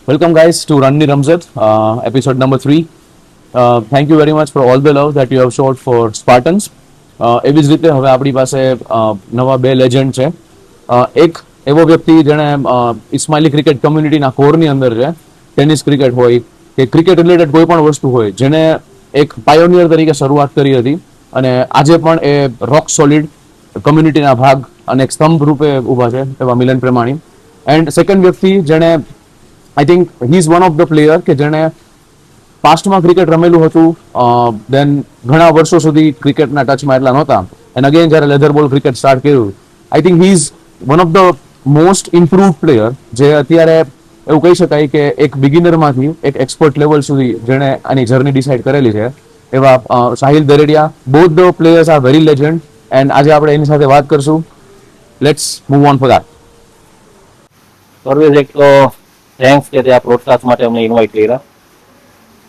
Welcome, guys, to Run the Ramzat, episode number 3. Thank you very much for all the love that you have showed for Spartans. એવી જ રીતે હવે આપણી પાસે નવા બે લેજન્ડ છે. એક એવો વ્યક્તિ જેણે ઇસ્માઇલી ક્રિકેટ કમ્યુનિટીના કોરની અંદર છે, ટેનિસ ક્રિકેટ હોય કે ક્રિકેટ રિલેટેડ કોઈ પણ વસ્તુ હોય, જેણે એક પાયોનિયર તરીકે શરૂઆત કરી હતી અને આજે પણ એ રોક સોલિડ કમ્યુનિટીના ભાગ અને એક સ્તંભ રૂપે ઊભા છે, એવા મિલન પ્રેમાણી. એન્ડ સેકન્ડ વ્યક્તિ જેણે I think he is one of the player કે જેણે પાસ્ટમાં ક્રિકેટ રમેલું હતું, દેન ઘણા વર્ષો સુધી ક્રિકેટના ટચમાં એટલા નહોતા, એન્ડ અગેન જ્યારે લેધર બોલ ક્રિકેટ સ્ટાર્ટ કર્યું, I think he is one of the most improved player, જે અત્યારે એવું કહી શકાય કે એક બિગિનરમાંથી એક એક્સપર્ટ લેવલ સુધી જેણે આની જર્ની ડિસાઇડ કરેલી છે, એવા Sahil Daredia. Both the players are very legend and આજે આપણે એની સાથે વાત કરશું. Let's move on for that. Parvez, એક તો થેન્ક્સ કે તે આ પોડકાસ્ટ માટે અમને ઇન્વાઇટ કર્યા.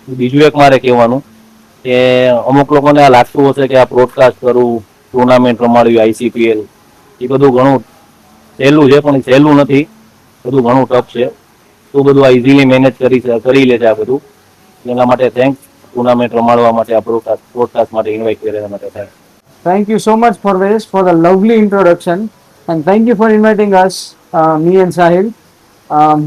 બીજું એક મારે કહેવાનું કે અમુક લોકોને આ લાગતું હશે કે આ પોડકાસ્ટ કરવું, ટુર્નામેન્ટ રમાડવી, ICPL, એ બધું ઘણું સહેલું છે, પણ એ સહેલું નથી, બધું ઘણું ટફ છે. તો બધું આ ઇઝીલી મેનેજ કરી લે છે આ બધું. એના માટે થેન્ક્સ. ટુર્નામેન્ટ રમાડવા માટે આ પોડકાસ્ટ માટે ઇન્વાઇટ કર્યા માટે thanks. Thank you so much for this, for the lovely introduction, and thank you for inviting us, me and Sahil.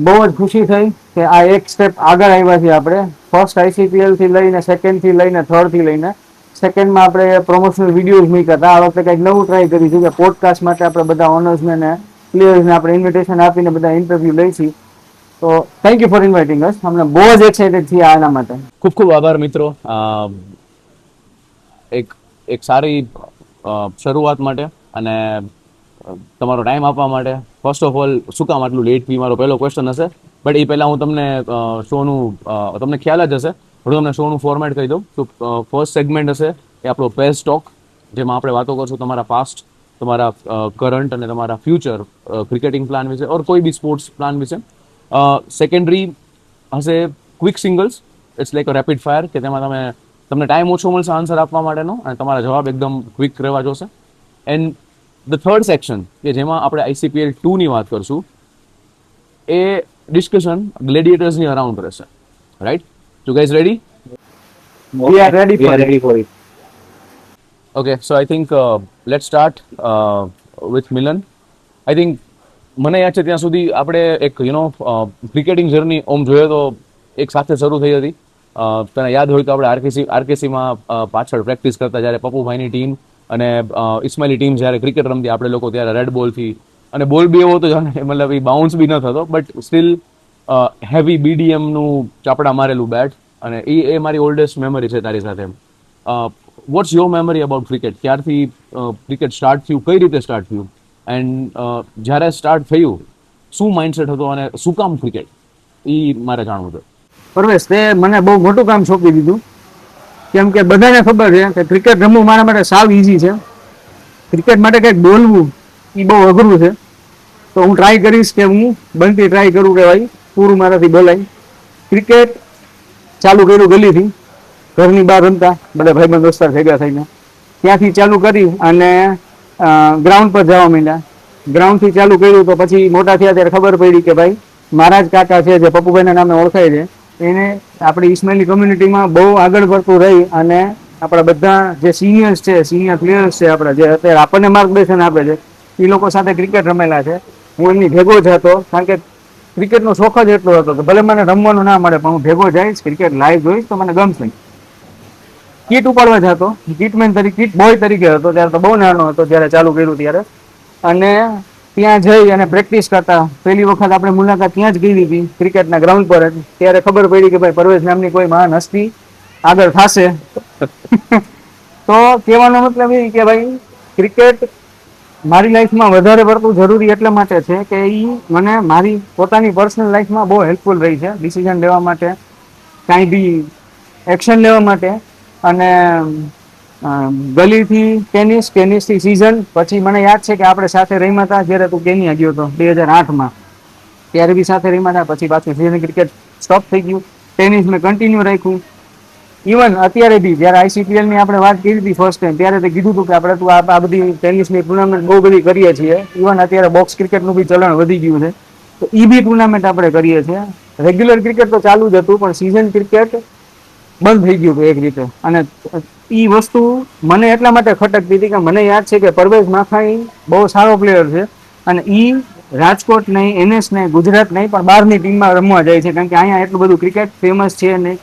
બહુ જ ખુશી થઈ કે આ એક સ્ટેપ આગળ આવ્યા છીએ આપણે. ફર્સ્ટ ICPL થી લઈને સેકન્ડ થી લઈને થર્ડ થી લઈને સેકન્ડમાં આપણે પ્રમોશનલ વિડીયોઝ મૂક્યા હતા. આ વખતે કંઈક નવું ટ્રાય કરીશું કે પોડકાસ્ટ માટે આપણે બધા ઓનર્સને ને પ્લેયર્સને આપણે ઇન્વિટેશન આપીને બધા ઇન્ટરવ્યૂ લઈશું. તો થેન્ક યુ ફોર ઇન્વાઇટિંગ અસ. અમને બહુ જ એક્સાઇટેડ છીએ આના માટે. ખૂબ ખૂબ આભાર મિત્રો, એક સારી શરૂઆત માટે અને તમારો ટાઈમ આપવા માટે. ફર્સ્ટ ઓફ ઓલ, શું કામ આટલું લેટ ફી? મારો પહેલો ક્વેશ્ચન હશે, બટ એ પહેલાં હું તમને શોનું, તમને ખ્યાલ જ હશે, હું તમને શોનું ફોર્મેટ કહી દઉં. તો ફર્સ્ટ સેગમેન્ટ હશે એ આપણો પેસ ટોક, જેમાં આપણે વાતો કરશું તમારા પાસ્ટ, તમારા કરંટ અને તમારા ફ્યુચર ક્રિકેટિંગ પ્લાન વિશે ઓર કોઈ બી સ્પોર્ટ્સ પ્લાન વિશે. સેકન્ડરી હશે quick singles, it's like a rapid fire, કે તેમાં તમને ટાઈમ ઓછો મળશે આન્સર આપવા માટેનો અને તમારા જવાબ એકદમ ક્વિક રહેવા જોશે. એન્ડ ધ થર્ડ સેક્શન, કે જેમાં આપણે ICPL 2ની વાત કરશું, એ ડિસ્કશન ગ્લેડિએટર્સની અરાઉન્ડ રહેશે. Right? You guys ready? We are ready for it. Okay, so I think let's start with Milan. I think મને યાદ છે ત્યાં સુધી આપણે એક ક્રિકેટિંગ જર્ની ઓમ જોઈએ તો એક સાથે શરૂ થઈ હતી. તને યાદ હોય તો આપણે આરકેસીમાં પાછળ પ્રેક્ટિસ કરતા, જ્યારે પપ્પુભાઈની ટીમ અને ઇસ્માઇલી ટીમ જ્યારે ક્રિકેટ રમતી આપણે લોકો, ત્યારે રેડ બોલથી, અને બોલ બી એવો હતો મતલબ એ બાઉન્સ બી ન થતો, બટ સ્ટીલ હેવી BDMનું ચાપડા મારેલું બેટ, અને એ મારી ઓલ્ડેસ્ટ મેમરી છે તારી સાથે. What's your memory about cricket? ક્યારથી ક્રિકેટ સ્ટાર્ટ થયું, કઈ રીતે સ્ટાર્ટ થયું, એન્ડ જ્યારે સ્ટાર્ટ થયું શું માઇન્ડસેટ હતો અને શું કામ ક્રિકેટ, એ મારે જાણવું છે. પરવેશ, તે મને બહુ મોટું કામ સોંપી દીધું, કેમ કે બધાને ખબર છે કે ક્રિકેટ રમવું મારા માટે સાવ ઈઝી છે. ક્રિકેટ માટે કંઈક બોલવું એ બહુ અઘરું છે. તો હું ટ્રાય કરીશ કે હું બનતી ટ્રાય કરું કે ભાઈ પૂરું મારાથી બોલાય. ક્રિકેટ ચાલુ કર્યું ગલીથી, ઘરની બહાર રમતા બધા ભાઈબંધ દોસ્તાર ભેગા થઈને, ત્યાંથી ચાલુ કરી અને ગ્રાઉન્ડ પર જવા માંડ્યા. ગ્રાઉન્ડથી ચાલુ કર્યું તો પછી મોટા થયા ત્યારે ખબર પડી કે ભાઈ મારા જ કાકા છે, જે પપ્પુભાઈના નામે ઓળખાય છે, એને આપણી ઇસ્માઇલી કમ્યુનિટીમાં બહુ આગળ પડતું રહી અને આપણા બધા જે સિનિયર્સ છે, સિનિયર પ્લેયર્સ છે આપણા, જે અત્યારે આપણને માર્ગદર્શન આપે છે, એ લોકો સાથે ક્રિકેટ રમેલા છે. હું એમની ભેગો જ હતો, કારણ કે ક્રિકેટનો શોખ જ એટલો હતો કે ભલે મને રમવાનું ના મળે પણ હું ભેગો જઈશ, ક્રિકેટ લાઈવ જોઈશ તો મને ગમશે. કીટ ઉપાડવા જતો, કીટમેન તરીકે, કીટ બોય તરીકે હતો, ત્યારે તો બહુ નાનો હતો જ્યારે ચાલુ કર્યું ત્યારે. અને ત્યાં જઈ અને પ્રેક્ટિસ કરતા. પહેલી વખત આપણે મુલાકાત ત્યાં જ ગઈ હતી ક્રિકેટના ગ્રાઉન્ડ પર જ. ત્યારે ખબર પડી કે ભાઈ પરવેશ નામની કોઈ મહાન હસ્તી આગળ થશે. તો કહેવાનો મતલબ એ કે ભાઈ ક્રિકેટ મારી લાઈફમાં વધારે પડતું જરૂરી એટલા માટે છે કે એ મને મારી પોતાની પર્સનલ લાઈફમાં બહુ હેલ્પફુલ રહી છે, ડિસિઝન લેવા માટે, કાંઈ બી એક્શન લેવા માટે. અને ગલીથી ટેનિસથી સિઝન પછી મને યાદ છે કે આપણે સાથે રમ્યા હતા જ્યારે તું કેન્યા ગયો હતો 2008માં, ત્યારે બી સાથે રમ્યા હતા. પછી પાછું સિઝન ક્રિકેટ સ્ટોપ થઈ ગયું, ટેનિસ મેં કન્ટિન્યુ રાખ્યું. ઇવન અત્યારે બી જ્યારે ICPL ની આપણે વાત કરી હતી ફર્સ્ટ ટાઈમ, ત્યારે તે કીધું હતું કે આપણે તું આ બધી ટેનિસની ટુર્નામેન્ટ બહુ બધી કરીએ છીએ. ઇવન અત્યારે બોક્સ ક્રિકેટનું બી ચલણ વધી ગયું છે, તો એ બી ટુર્નામેન્ટ આપણે કરીએ છીએ. રેગ્યુલર ક્રિકેટ તો ચાલુ જ હતું, પણ સિઝન ક્રિકેટ બંધ થઈ ગયું હતું એક રીતે. અને એ વસ્તુ મને એટલા માટે ખટકતી હતી કે મને યાદ છે કે પરવેઝ માખાઈ બહુ સારો પ્લેયર છે, અને એ રાજકોટ નહીં, NS નહીં, ગુજરાત નહીં, પણ બહારની ટીમમાં રમવા જાય છે, કારણ કે અહીંયા એટલું બધું ક્રિકેટ ફેમસ છે નહીં,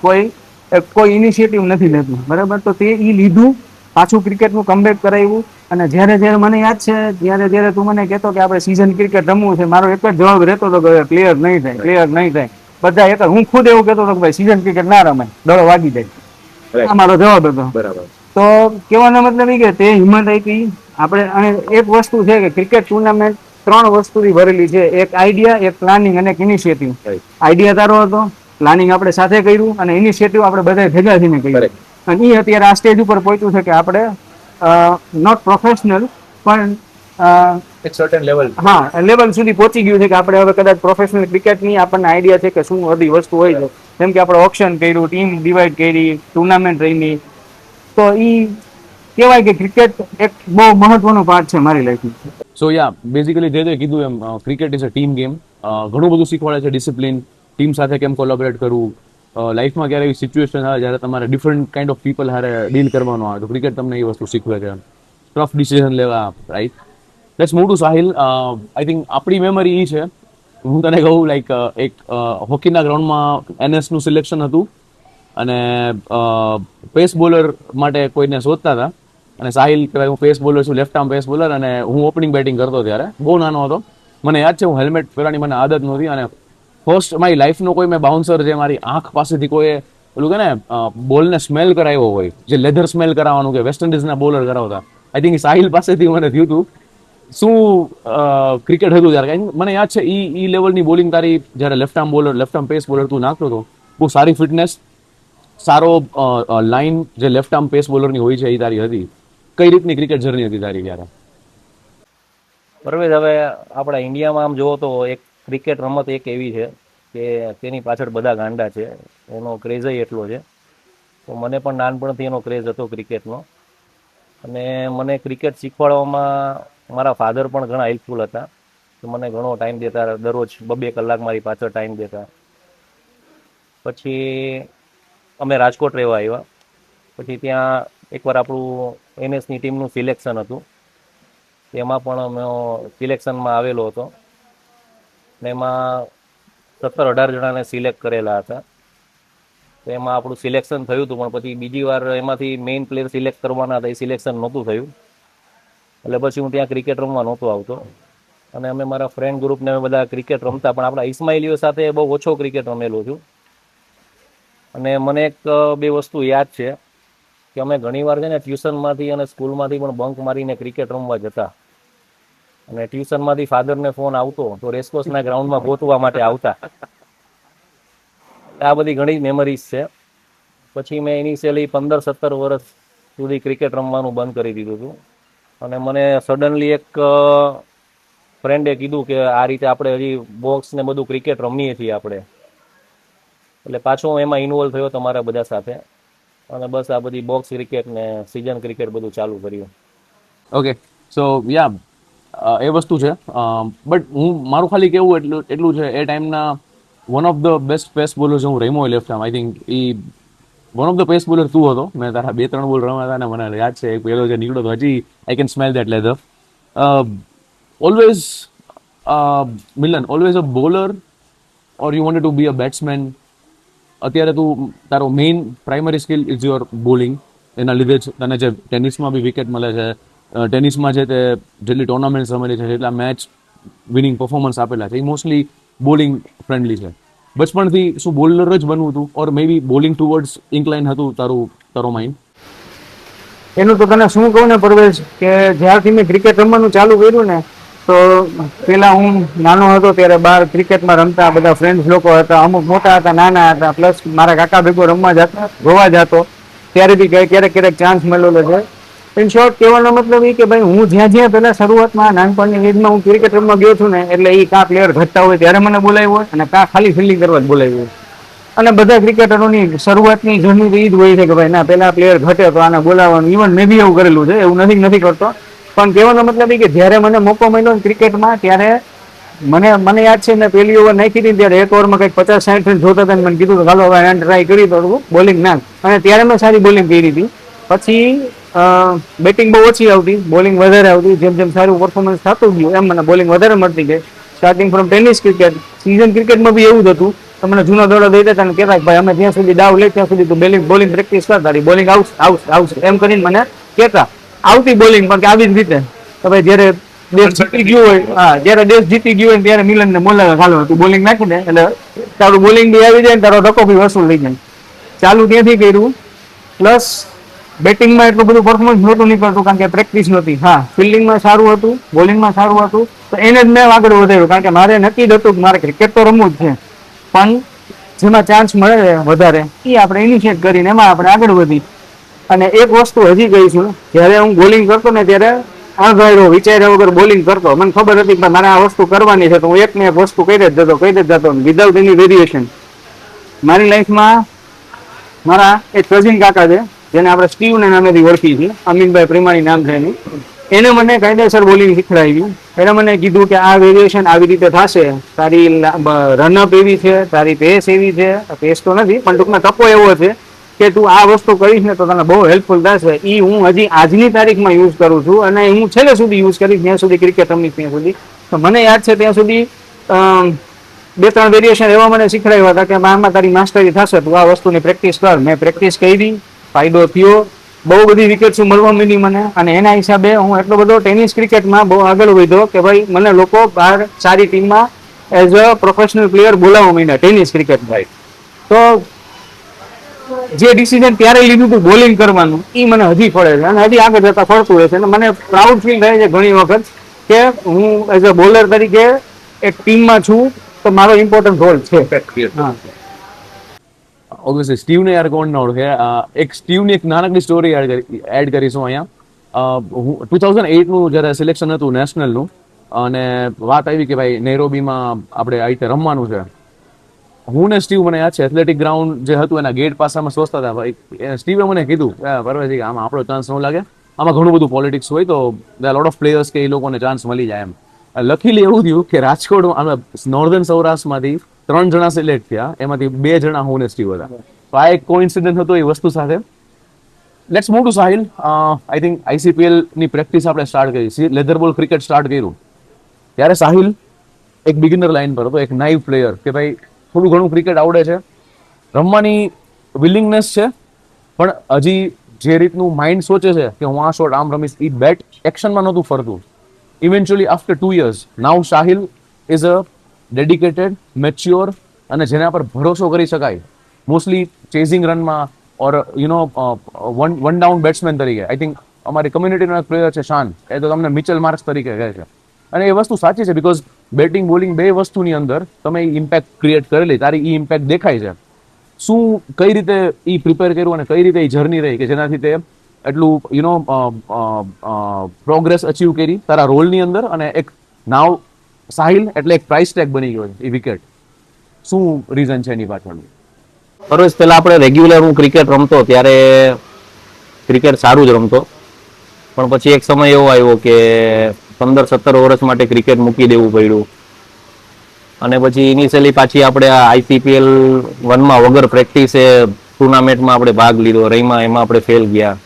કોઈ ઇનિશિયેટિવ નથી લેતું, બરાબર. તો તે એ લીધું, પાછું ક્રિકેટનું કમબેક કરાવ્યું. અને જ્યારે જ્યારે મને યાદ છે, જ્યારે તું મને કહેતો કે આપણે સિઝન ક્રિકેટ રમવું છે, મારો એક જ જવાબ રહેતો હતો કે પ્લેયર નહીં થાય, પ્લેયર નહીં થાય. બધા એક હું ખુદ એવું કહેતો હતો કે ભાઈ સિઝન ક્રિકેટ ના રમાય, દડો વાગી જાય, આ મારો જવાબ હતો. બરાબર. તો કહેવાનો મતલબ એ કે તે હિંમત આપી આપણે. અને એક વસ્તુ છે કે ક્રિકેટ ટુર્નામેન્ટ 3 વસ્તુથી ભરેલી છે: એક આઈડિયા, એક પ્લાનિંગ અને એક ઇનિશિયેટિવ. આઈડિયા તારો હતો, પ્લાનિંગ આપણે સાથે કર્યું, અને ઇનિશિયેટિવ આપણે બધા ભેગા થઈને કર્યું. અને એ અત્યારે આ સ્ટેજ ઉપર પહોંચ્યું છે કે આપણે નોટ પ્રોફેશનલ, પણ એક સર્ટેન લેવલ, હા, લેવલ સુધી પહોંચી ગયું છે કે આપણે હવે કદાચ પ્રોફેશનલ ક્રિકેટની આપણને આઈડિયા છે કે શું બધી વસ્તુ હોય છે. જેમ કે આપણે ઓપ્શન કર્યું, ટીમ ડિવાઈડ કરી, ટુર્નામેન્ટ રમી. તો એ કહેવાય કે ક્રિકેટ એક બહુ મહત્વનો પાર્ટ છે મારી લાઈફમાં. સો યા બેઝિકલી જે કીધું એમ cricket is a team game. ઘણું બધું શીખવાડે છે, ડિસિપ્લિન, ટીમ સાથે કેમ કોલેબોરેટ કરવું, લાઈફમાં ક્યારે એવી સિચ્યુએશન આવે જ્યારે તમારે ડિફરન્ટ કાઇન્ડ ઓફ પીપલ હારે ડીલ કરવાનો આવે, તો ક્રિકેટ તમને એ વસ્તુ શીખવે છે. ટફ ડિસિઝન લેવા, right. Let's move to Sahil. I think આપણી મેમરી એ છે, હું તને કહું, લાઈક એક હોકીના ગ્રાઉન્ડમાં NS નું સિલેક્શન હતું, અને પેસ બોલર માટે કોઈને શોધતા હતા, અને સાહિલ કહેવાય, હું પેસ બોલર છું, લેફ્ટ આર્મ પેસ બોલર, અને હું ઓપનિંગ બેટિંગ કરતો ત્યારે બહુ નાનો હતો. મને યાદ છે, હું હેલ્મેટ પહેરવાની મને આદત નહોતી, અને ફર્સ્ટ મારી લાઈફનો કોઈ મેં બાઉન્સર જે મારી આંખ પાસેથી કોઈ પેલું કે ને બોલને સ્મેલ કરાવ્યો હોય, જે લેધર સ્મેલ કરાવવાનું કે વેસ્ટ ઇન્ડિઝના બોલર કરાવતા, આઈ થિંક સાહિલ પાસેથી મને થયું હતું. શું ક્રિકેટ હતું ત્યારે, મને યાદ છે ઈ લેવલની બોલિંગ તારી જ્યારે left arm bowler, left arm pace bowler તું નાખતો હતો, બહુ સારી ફિટનેસ, સારો લાઈન જે લેફ્ટ આર્મ પેસ બોલરની હોય છે એ તારી હતી. કઈ રીતની ક્રિકેટ જર્ની હતી તારી ત્યારે? પરવેઝ, હવે આપણા ઇન્ડિયામાં આમ જોવો તો એક ક્રિકેટ રમત એક એવી છે કે તેની પાછળ બધા ગાંડા છે, એનો ક્રેઝ એટલો છે. તો મને પણ નાનપણથી એનો ક્રેઝ હતો ક્રિકેટનો, અને મને ક્રિકેટ શીખવાડવામાં મારા ફાધર પણ ઘણા હેલ્પફુલ હતા, તો મને ઘણો ટાઈમ દેતા, દરરોજ 2-2 કલાક મારી પાછળ ટાઈમ દેતા. પછી અમે રાજકોટ રહેવા આવ્યા, પછી ત્યાં એકવાર આપણું NSની ટીમનું સિલેક્શન હતું, એમાં પણ અમે સિલેક્શનમાં આવેલો હતો, ને એમાં 17-18 જણાને સિલેક્ટ કરેલા હતા. તો એમાં આપણું સિલેક્શન થયું હતું, પણ પછી બીજી વાર એમાંથી મેઇન પ્લેયર સિલેક્ટ કરવાના હતા, એ સિલેક્શન નહોતું થયું. એટલે પછી હું ત્યાં ક્રિકેટ રમવા નહોતો આવતો, અને અમે મારા ફ્રેન્ડ ગ્રુપને અમે બધા ક્રિકેટ રમતા, પણ આપણા ઇસ્માઇલીઓ સાથે બહુ ઓછો ક્રિકેટ રમેલો છું. અને મને એક 2 વસ્તુ યાદ છે કે અમે ઘણીવાર છે ને ટ્યુશનમાંથી અને સ્કૂલમાંથી પણ બંક મારીને ક્રિકેટ રમવા જતા, અને ટ્યુશનમાંથી ફાધરને ફોન આવતો તો રેસકોર્સના ગ્રાઉન્ડમાં ગોતવા માટે આવતા. આ બધી ઘણી મેમરીઝ છે. પછી મેં ઇનિશિયલી 15-17 વર્ષ સુધી ક્રિકેટ રમવાનું બંધ કરી દીધું હતું, અને મને સડનલી એક ફ્રેન્ડે કીધું કે આ રીતે આપણે હજી બોક્સ ને બધું ક્રિકેટ રમીએ છીએ આપણે, એટલે પાછો હું એમાં ઇન્વોલ્વ થયો તમારા બધા સાથે, અને બસ આ બધી બોક્સ ક્રિકેટ ને સિઝન ક્રિકેટ બધું ચાલુ કર્યું. ઓકે, સો યા એ વસ્તુ છે, બટ હું મારું ખાલી કેવું એટલું છે, એ ટાઈમના one of the best pace bowler હું રમ્યો હોય લેફ્ટ આર્મ, આઈ થિંક એ one of the pace bowler તું હતો. મેં તારા 2-3 બોલ રમ્યા હતા, અને મને યાદ છે એક પહેલો જે નીકળ્યો હતો, હજી I can smell that leather. Always Milan, always a bowler or you wanted to be a batsman? અત્યારે તું તારો main primary skill is your bowling, એના લીધે જ તને જે ટેનિસમાં બી વિકેટ મળે છે, ટેનિસમાં જે તે જેટલી ટુર્નામેન્ટ્સ રમેલી છે, જેટલા મેચ વિનિંગ પરફોર્મન્સ આપેલા છે, એ મોસ્ટલી બોલિંગ ફ્રેન્ડલી છે. બચપણથી શું બોલર જ બનવું હતું, ઓર મે બી બોલિંગ ટુવર્ડ્સ ઇન્ક્લાઇન હતું તારો માઇન્ડ? એનું તો તને શું કહું ને પરવેશ, કે જ્યારથી મેં ક્રિકેટ રમવાનું ચાલુ કર્યું ને, તો પેલા હું નાનો હતો ત્યારે બહાર ક્રિકેટમાં રમતા, બધા ફ્રેન્ડ્સ લોકો હતા, અમુક મોટા હતા, નાના હતા, પ્લસ મારા કાકા ભેગો રમવા જતા, જોવા જતો, ત્યારે બી ક્યારેક ચાન્સ મળેલો છે. ઇન શોર્ટ કહેવાનો મતલબ એ કે ભાઈ હું જ્યાં પહેલા શરૂઆતમાં નાનપણની એજમાં હું ક્રિકેટ રમવા ગયો છું ને, એટલે એ કાં પ્લેયર ઘટતા હોય ત્યારે મને બોલાવ્યો હોય, અને કાં ખાલી ફિલ્ડિંગ કરવા જ બોલાવ્યું હોય. અને બધા ક્રિકેટરોની શરૂઆતની જર્ની તો એ જ હોય છે કે ભાઈ ના, પેલા પ્લેયર ઘટે તો આને બોલાવવાનું. ઇવન મેં બી એવું કરેલું છે, એવું નથી કરતો, પણ કહેવાનો મતલબ એ કે જ્યારે મને મોકો મળ્યો ક્રિકેટમાં, ત્યારે મને મને યાદ છે મેં પહેલી ઓવર નાખી હતી ત્યારે એક ઓવરમાં કંઈક 50-60 રન જોતા હતા, મને કીધું ચાલો હવે એને ટ્રાય કરી તો બોલિંગ નાખ, અને ત્યારે મેં સારી બોલિંગ કરી હતી. પછી બેટિંગ બહુ ઓછી આવતી, બોલિંગ વધારે આવતી. જેમ જેમ સારું પરફોર્મન્સ થતું ગયું એમ મને બોલિંગ વધારે મળતી ગઈ. Starting from tennis cricket, season ક્રિકેટમાં બી એવું જ હતું. તમને જૂનો દોડો દઈ દેતા ને કહેતા ભાઈ અમે જ્યાં સુધી દાવ લે ત્યાં સુધી તું બોલિંગ પ્રેક્ટિસ કર, તારી બોલિંગ આવશે એમ કરીને મને કહેતા. આવતી બોલિંગ પણ કે આવી જ રીતે તો ભાઈ જ્યારે દેશ જીતી ગયો હોય, હા જ્યારે દેશ જીતી ગયો હોય ત્યારે મિલન ને બોલાવે ખાલો તું બોલિંગ નાખી દે એટલે તારું બોલિંગ બી આવી જાય ને તારો ધક્કો બી વસૂલ થઈ જાય. ચાલુ ત્યાંથી કર્યું. પ્લસ બેટિંગમાં એટલું બધું પરફોર્મન્સ નહોતું નીકળતું કારણ કે પ્રેક્ટિસ નહોતી. હા ફિલ્ડિંગમાં સારું હતું, બોલિંગમાં સારું હતું, તો એને જ મેં આગળ વધાર્યું કારણ કે મારે નક્કી જ હતું કે મારે ક્રિકેટ તો રમવું જ છે, પણ જેમાં ચાન્સ મળે છે વધારે એ આપણે ઇનિશિયેટ કરીને એમાં આપણે આગળ વધી. અને એક વસ્તુ હજી કહી છું, જ્યારે હું બોલિંગ કરતો ને ત્યારે અણધાર્યો વિચાર્યા વગર બોલિંગ કરતો. મને ખબર હતી કે મારે આ વસ્તુ કરવાની છે તો હું એક ને એક વસ્તુ કરી જ જતો વિધાઉટ એની વેરિએશન. મારી લાઈફમાં મારા એક કઝિન કાકા છે જેને આપણે સ્ટીવના નામેથી ઓળખી છીએ, અમીનભાઈ પ્રેમાણી નામ છે એનું. એને મને કાયદેસર બોલિંગ શીખડાવી. એને મને કીધું કે આ વેરિએશન આવી રીતે થશે, તારી રનઅપ એવી છે, તારી પેસ એવી છે, પેસ તો નથી પણ ટૂંકમાં ટપ્પો એવો છે કે તું આ વસ્તુ કરીશ ને તો તને બહુ હેલ્પફુલ થશે. એ હું હજી આજની તારીખમાં યુઝ કરું છું અને હું છેલ્લે સુધી યુઝ કરીશ જ્યાં સુધી ક્રિકેટ રમીશ ત્યાં સુધી. તો મને યાદ છે ત્યાં સુધી 2-3 વેરિએશન એવા મને શીખડાવ્યા હતા કે આમાં તારી માસ્ટરી થશે, તું આ વસ્તુની પ્રેક્ટિસ કર. મેં પ્રેક્ટિસ કરી, ફાયદો થયો, બહુ બધી વિકેટ્સ મળવા માંડી મને. અને એના હિસાબે હું એટલો બધો ટેનિસ ક્રિકેટમાં બહુ આગળ વધ્યો કે ભાઈ મને લોકો બહાર સારી ટીમમાં એઝ અ પ્રોફેશનલ પ્લેયર બોલાવવા માંડ્યા ટેનિસ ક્રિકેટમાં. તો જે ડિસિઝન ત્યારે લીધું હતું બોલિંગ કરવાનું એ મને હજી ફળે છે અને હજી આગળ જતા ફળતું રહે છે. અને મને પ્રાઉડ ફીલ થાય છે ઘણી વખત કે હું એઝ અ બોલર તરીકે એક ટીમમાં છું તો મારો ઇમ્પોર્ટન્ટ રોલ છે. હા ઓબ્વિયસલી સ્ટીવને યાર કોણ ના ઓળખે. એક સ્ટીવની એક નાનકડી સ્ટોરી એડ કરીશું અહીંયા. હું 2008 નું જ્યારે સિલેક્શન હતું નેશનલનું અને વાત આવી કે ભાઈ નૈરોબીમાં આપણે આ રીતે રમવાનું છે. હું ને સ્ટીવ મને યાદ છે એથ્લેટિક ગ્રાઉન્ડ જે હતું એના ગેટ પાસે અમે સોચતા હતા. ભાઈ સ્ટીવે મને કીધું પરવેજી કે આમાં આપણો ચાન્સ ન લાગે, આમાં ઘણું બધું પોલિટિક્સ હોય તો લોટ ઓફ પ્લેયર્સ કે એ લોકોને ચાન્સ મળી જાય એમ. લખીલી એવું થયું કે રાજકોટ અમે નોર્ધન સૌરાષ્ટ્રમાંથી 3 જણા સિલેક્ટ થયા, એમાંથી 2 જણા હું ને સ્ટીવ હતા. તો આ એક કોઇન્સિડન્સ હતો એ વસ્તુ સાથે. Let's move to Sahil. I think ICPL ની પ્રેક્ટિસ આપણે સ્ટાર્ટ કરી, લેધર બોલ ક્રિકેટ સ્ટાર્ટ કર્યું ત્યારે સાહિલ એક બિગિનર લાઇન પર હતો, એક નાઇવ પ્લેયર કે ભાઈ થોડું ઘણું ક્રિકેટ આવડે છે, રમવાની વિલિંગનેસ છે, પણ હજી જે રીતનું માઇન્ડ સોચે છે કે હું આ શોટ આમ રમીશ એ બેટ એક્શનમાં નહોતું ફરતું. Eventually after 2 years now Sahil is a dedicated, mature અને જેના પર ભરોસો કરી શકાય મોસ્ટલી ચેઝિંગ રનમાં ઓર વન ડાઉન બેટ્સમેન તરીકે. આઈ થિંક અમારી કમ્યુનિટીનો એક પ્લેયર છે શાન, એ તો તમને મિચેલ માર્ક્સ તરીકે કહે છે. અને એ વસ્તુ સાચી છે બીકોઝ બેટિંગ બોલિંગ બે વસ્તુની અંદર તમે ઇમ્પેક્ટ ક્રિએટ કરેલી, તારી ઈ ઇમ્પેક્ટ દેખાય છે. શું કઈ રીતે ઈ પ્રિપેર કર્યું અને કઈ રીતે ઈ જર્ની રહી કે જેનાથી તે એટલું પ્રોગ્રેસ અચીવ કરી તારા રોલની અંદર અને એક નાવ સાહિલ એટલે એક પ્રાઇસ ટેગ બની ગયો એ વિકેટ. શું રીઝન છે એની પાછળ? પરવેશ, પેલા આપણે રેગ્યુલર હું ક્રિકેટ રમતો ત્યારે ક્રિકેટ સારું જ રમતો, પણ પછી એક સમય એવો આવ્યો કે 15-17 વર્ષ માટે ક્રિકેટ મૂકી દેવું પડ્યું. અને પછી ઇનિશિયલી પાછી આપણે આ ICPL 1માં વગર પ્રેક્ટિસે ટુર્નામેન્ટમાં આપણે ભાગ લીધો, રહીમાં એમાં આપણે ફેલ ગયા.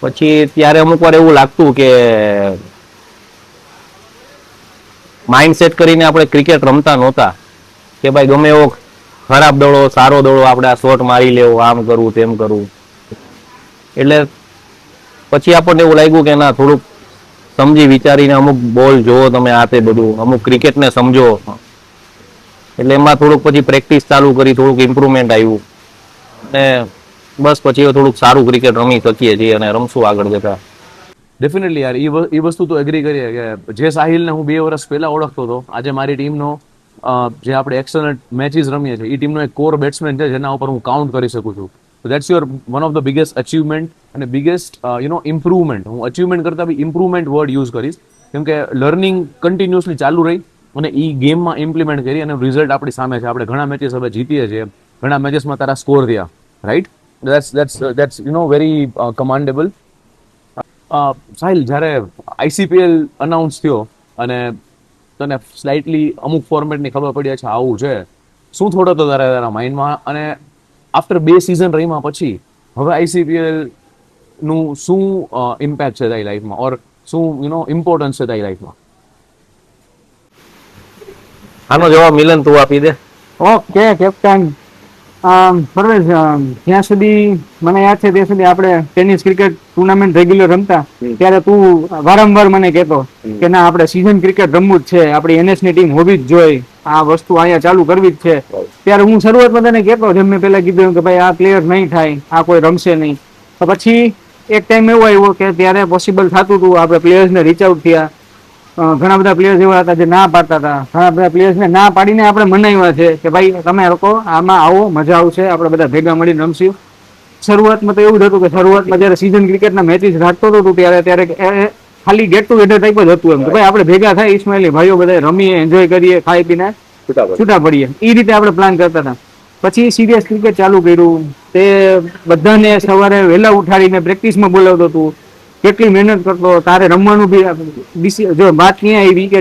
પછી ત્યારે અમુક વાર એવું લાગતું કે માઇન્ડ સેટ કરીને આપણે ક્રિકેટ રમતા નહોતા કે ભાઈ ગમે એવો ખરાબ દડો સારો દડો આપણે આ શોટ મારી લેવો, આમ કરવું તેમ કરવું. એટલે પછી આપણને એવું લાગ્યું કે ના, થોડુંક સમજી વિચારીને અમુક બોલ જોવો તમે, આ તે બધું અમુક ક્રિકેટને સમજો. એટલે એમાં થોડુંક પછી પ્રેક્ટિસ ચાલુ કરી, થોડુંક ઇમ્પ્રુવમેન્ટ આવ્યું અને બસ પછી થોડુંક સારું ક્રિકેટ રમી શકીએ છીએ અને રમશું આગળ જતા. ડેફિનેટલી યાર, એ વસ્તુ તો એગ્રી કરીએ કે જે સાહિલને હું 2 વર્ષ પહેલા ઓળખતો હતો, આજે મારી ટીમનો જે આપણે એક્સલન્ટ મેચીસ રમીએ છીએ એ ટીમનો એક કોર બેટ્સમેન છે જેના ઉપર હું કાઉન્ટ કરી શકું છું. So that's your one of the biggest achievement અને biggest improvement. હું અચીવમેન્ટ કરતા બી ઇમ્પ્રુવમેન્ટ વર્ડ યુઝ કરીશ કેમ કે લર્નિંગ કન્ટિન્યુઅસલી ચાલુ રહી અને એ ગેમમાં ઇમ્પ્લિમેન્ટ કરી અને રિઝલ્ટ આપણી સામે છે. આપણે ઘણા મેચીસ હવે જીતીએ છીએ, ઘણા મેચીસમાં તારા સ્કોર થયા, right? that's very commendable. Sahil, જ્યારે ICPL અનાઉન્સ થયો અને તને સ્લાઇટલી અમુક ફોર્મેટની ખબર પડી છે આવું છે, શું થોડો તો તારા માઇન્ડમાં? અને આફ્ટર 2 સિઝન રહીમાં પછી હવે આઈસીપીએલ નું શું ઇમ્પેક્ટ છે તારી લાઈફમાં, ઓર શું ઇમ્પોર્ટન્સ છે તારી લાઈફમાં? આનો જવાબ મિલન તું આપી દે. Okay captain. પરવેશ, જ્યાં સુધી મને યાદ છે ત્યાં સુધી આપણે ટેનિસ ક્રિકેટ ટુર્નામેન્ટ રેગ્યુલર રમતા ત્યારે તું વારંવાર મને કહેતો કે ના આપણે સીઝન ક્રિકેટ રમવું જ છે, આપણી NS ની ટીમ હોવી જ જોઈએ, આ વસ્તુ અહીંયા ચાલુ કરવી જ છે. ત્યારે હું શરૂઆતમાં તને કહેતો, જેમ મેં પેલા કીધું કે ભાઈ આ પ્લેયર નહીં થાય, આ કોઈ રમશે નહીં. તો પછી એક ટાઈમ એવો આવ્યો કે ત્યારે પોસિબલ થતું હતું, આપણે પ્લેયર્સને રીચ આઉટ થયા. ઘણા બધા પ્લેયર્સ એવા હતા જે ના પાડતા હતા, ઘણા બધા પ્લેયર્સને ના પાડીને આપણે મનાવ્યા છે કે ભાઈ તમે લોકો આમાં આવો, મજા આવશે, આપણે બધા ભેગા મળીને રમશું. શરૂઆતમાં તો એવું જ હતું કે શરૂઆતમાં જયારે સીઝન ક્રિકેટના મેચીસ રાખતો હતો ત્યારે ખાલી ગેટ ટુગેધર ટાઈપ જ હતું, એમ કે ભાઈ આપણે ભેગા થાય, ઇસ્માઇલી ભાઈઓ બધા રમીએ, એન્જોય કરીએ, ખાઈ પીને છૂટા પડીએ, એ રીતે આપણે પ્લાન કરતા હતા. પછી સિરિયસ ક્રિકેટ ચાલુ કર્યું, તે બધાને સવારે વહેલા ઉઠાડીને પ્રેક્ટિસમાં બોલાવતો હતું, કેટલી મહેનત કરતો. તારે રમવાનું બી જો વાત ક્યાં આવી કે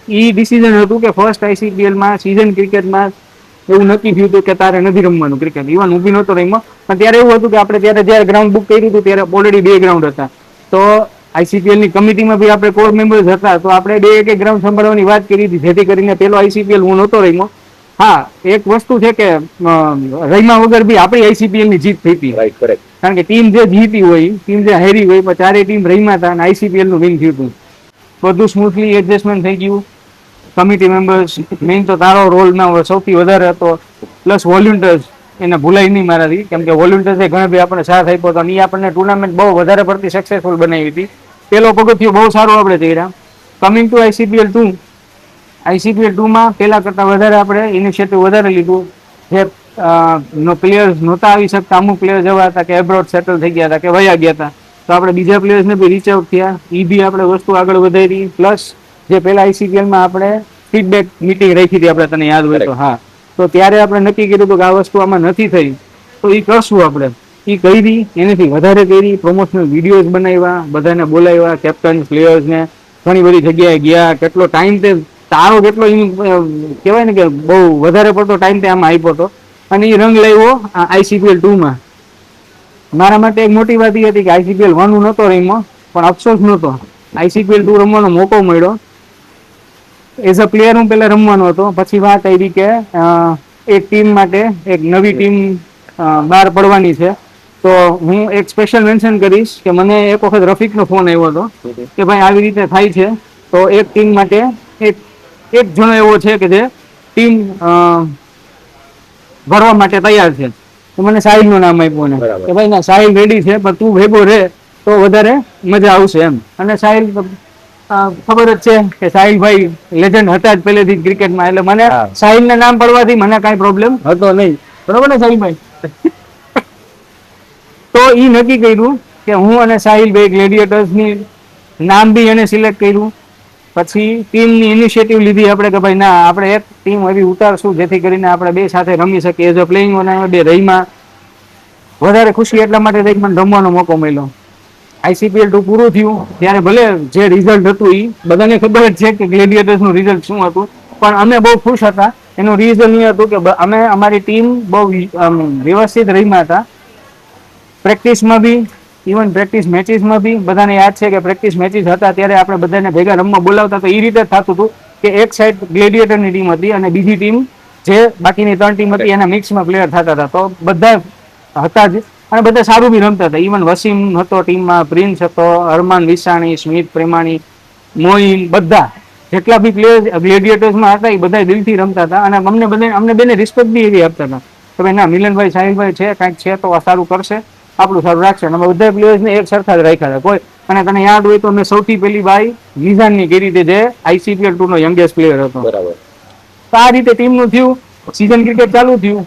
એ ડિસિઝન હતું કે ફર્સ્ટ આઈસીપીએલમાં સીઝન ક્રિકેટમાં એવું નક્કી થયું હતું કે તારે નથી રમવાનું ક્રિકેટ. ઇવન ઊભી નહોતો રમ્યો, પણ ત્યારે એવું હતું કે આપણે ત્યારે જયારે ગ્રાઉન્ડ બુક કર્યું હતું ત્યારે ઓલરેડી 2 ગ્રાઉન્ડ હતા. તો આઈસીપીએલ ની કમિટીમાં બી આપણે કોર મેમ્બર્સ હતા, તો આપણે 2 ગ્રાઉન્ડ સંભાળવાની વાત કરી હતી, જેથી કરીને પેલો આઈસીપીએલ હું નહોતો રમ્યો. હા, એક વસ્તુ છે કે રમ્યા વગર બી આપણી આઈસીપીએલ ની જીત થઈ હતી, કારણ કે ટીમ જે જીતી હોય, ટીમ જે હારી હોય, પણ 4 ટીમ રમ્યા હતા અને આઈસીપીએલ નું વિન થયું હતું. બધું સ્મૂથલી એડજસ્ટમેન્ટ થઈ ગયું. કમિટી મેમ્બર્સ, મેઇન તો તારો રોલ ના સૌથી વધારે હતો, પ્લસ વોલ્યુન્ટર્સ, એને ભૂલાય નહીં મારાથી, કેમ કે વોલ્યુન્ટર્સે ઘણા બી આપણે સાથ આપ્યો હતો અને એ આપણને ટુર્નામેન્ટ બહુ વધારે પડતી સક્સેસફુલ બનાવી હતી. પેલો પગથિયો બહુ સારો આપણે કર્યા. કમિંગ ટુ આઈસીપીએલ 2, આઈસીપીએલ 2માં પેલા કરતા વધારે આપણે ઇનિશિયેટિવ વધારે લીધું. જે પ્લેયર્સ નહોતા આવી શકતા, અમુક પ્લેયર્સ એવા હતા કે એબ્રોડ સેટલ થઈ ગયા હતા કે વયા ગયા હતા, તો આપણે બીજા પ્લેયર્સને બી રીચ આઉટ થયા, એ બી આપણે વસ્તુ આગળ વધારી. પ્લસ જે પેલા આઈસીપીએલમાં આપણે ફીડબેક મીટિંગ રાખી હતી, આપણે તને યાદ હોય તો, હા, તો ત્યારે આપણે નક્કી કર્યું હતું કે આ વસ્તુ આમાં નથી થઈ તો એ કરશું આપણે. એ કરી, એનાથી વધારે કરી, પ્રમોશનલ વિડીયોઝ બનાવ્યા, બધાને બોલાવ્યા, કેપ્ટન પ્લેયર્સને ઘણી બધી જગ્યાએ ગયા. કેટલો ટાઈમ તે તારો કેટલો કહેવાય ને કે બહુ વધારે પડતો ટાઈમ તે આમાં આપ્યો હતો અને એ રંગ લાવ્યો આઈસીપીએલ 2માં. મારા માટે એક મોટી વાત એ હતી કે આઈસીપીએલ 1 નહોતો રમ્યો, પણ અફસોસ નહોતો, આઈસીપીએલ 2 રમવાનો મોકો મળ્યો. એઝ અ પ્લેયર હું પેલા રમવાનો હતો, પછી વાત આવી કે એક ટીમ માટે એક નવી ટીમ બહાર પડવાની છે, તો હું એક સ્પેશિયલ મેન્શન કરીશ કે મને એક વખત રફીકનો ફોન આવ્યો હતો કે ભાઈ આવી રીતે થાય છે, તો એક ટીમ માટે એક જણો એવો છે કે જે ટીમ ભરવા માટે તૈયાર છે. તો મને સાહિલ નું નામ આપ્યું ને કે ભાઈ ના, સાહિલ રેડી છે, પણ તું ભેગો રહે તો વધારે મજા આવશે એમ. અને સાહિલ ખબર જ છે કે સાહિલભાઈ લેજન્ડ હતા જ પહેલેથી ક્રિકેટમાં, એટલે મને સાહિલના નામ પડવાથી મને કાંઈ પ્રોબ્લેમ હતો નહીં. બરોબર ને સાહિલભાઈ? તો એ નક્કી કર્યું કે હું અને સાહિલભાઈ ગ્લેડિએટર્સની નામ બી એને સિલેક્ટ કર્યું. પછી ટીમની ઇનિશિયેટિવ લીધી આપણે કે ભાઈ ના, આપણે એક ટીમ એવી ઉતારશું જેથી કરીને આપણે 2 સાથે રમી શકીએ. એઝ અ પ્લેઇંગ 2 રહીમાં વધારે ખુશી એટલા માટે થઈ મને રમવાનો મોકો મળ્યો. આઈસીપીએલ 2 પૂરું થયું ત્યારે ભલે જે રિઝલ્ટ હતું એ બધાને ખબર જ છે કે ગ્લેડિએટર્સનું રિઝલ્ટ શું હતું, પણ અમે બહુ ખુશ હતા. એનું રીઝન એ હતું કે અમે અમારી ટીમ બહુ વ્યવસ્થિત રહીમાં હતા. પ્રેક્ટિસમાં બી, ઇવન પ્રેક્ટિસ મેચીસમાં બી બધાને યાદ છે કે પ્રેક્ટિસ મેચીસ હતા ત્યારે આપણે બધાને ભેગા રમવા બોલાવતા, તો એ રીતે થતું હતું કે એક સાઈડ ગ્લેડિએટરની ટીમ હતી અને બીજી ટીમ જે બાકીની 3 ટીમ હતી એના મિક્સમાં પ્લેયર થતા હતા. તો બધા હતા જ અને બધા સારું બી રમતા હતા. ઇવન વસીમ હતો ટીમમાં, પ્રિન્સ હતો, અરમાન વિસાણી, સ્મિત પ્રેમાણી, મોઇન, બધા જેટલા બી પ્લેયર ગ્લેડિએટર્સમાં હતા એ બધા દિલથી રમતા હતા અને અમને બેને રિસ્પેક્ટ બી એવી આપતા હતા કે ભાઈ ના, મિલનભાઈ સાહિલભાઈ છે, કાંઈક છે તો આ સારું કરશે, આપણું સારું રાખશે. અમે બધા પ્લેયર્સને એક સરખા જ રાખ્યા હતા કોઈ. અને તને યાદ હોય તો મેં સૌથી પહેલી બાય ગીઝાનની કરી હતી, જે આઈસીપીએલ 2 નો યંગેસ્ટ પ્લેયર હતો. બરાબર. તો આ રીતે ટીમનું થયું, સીઝન ક્રિકેટ ચાલુ થયું,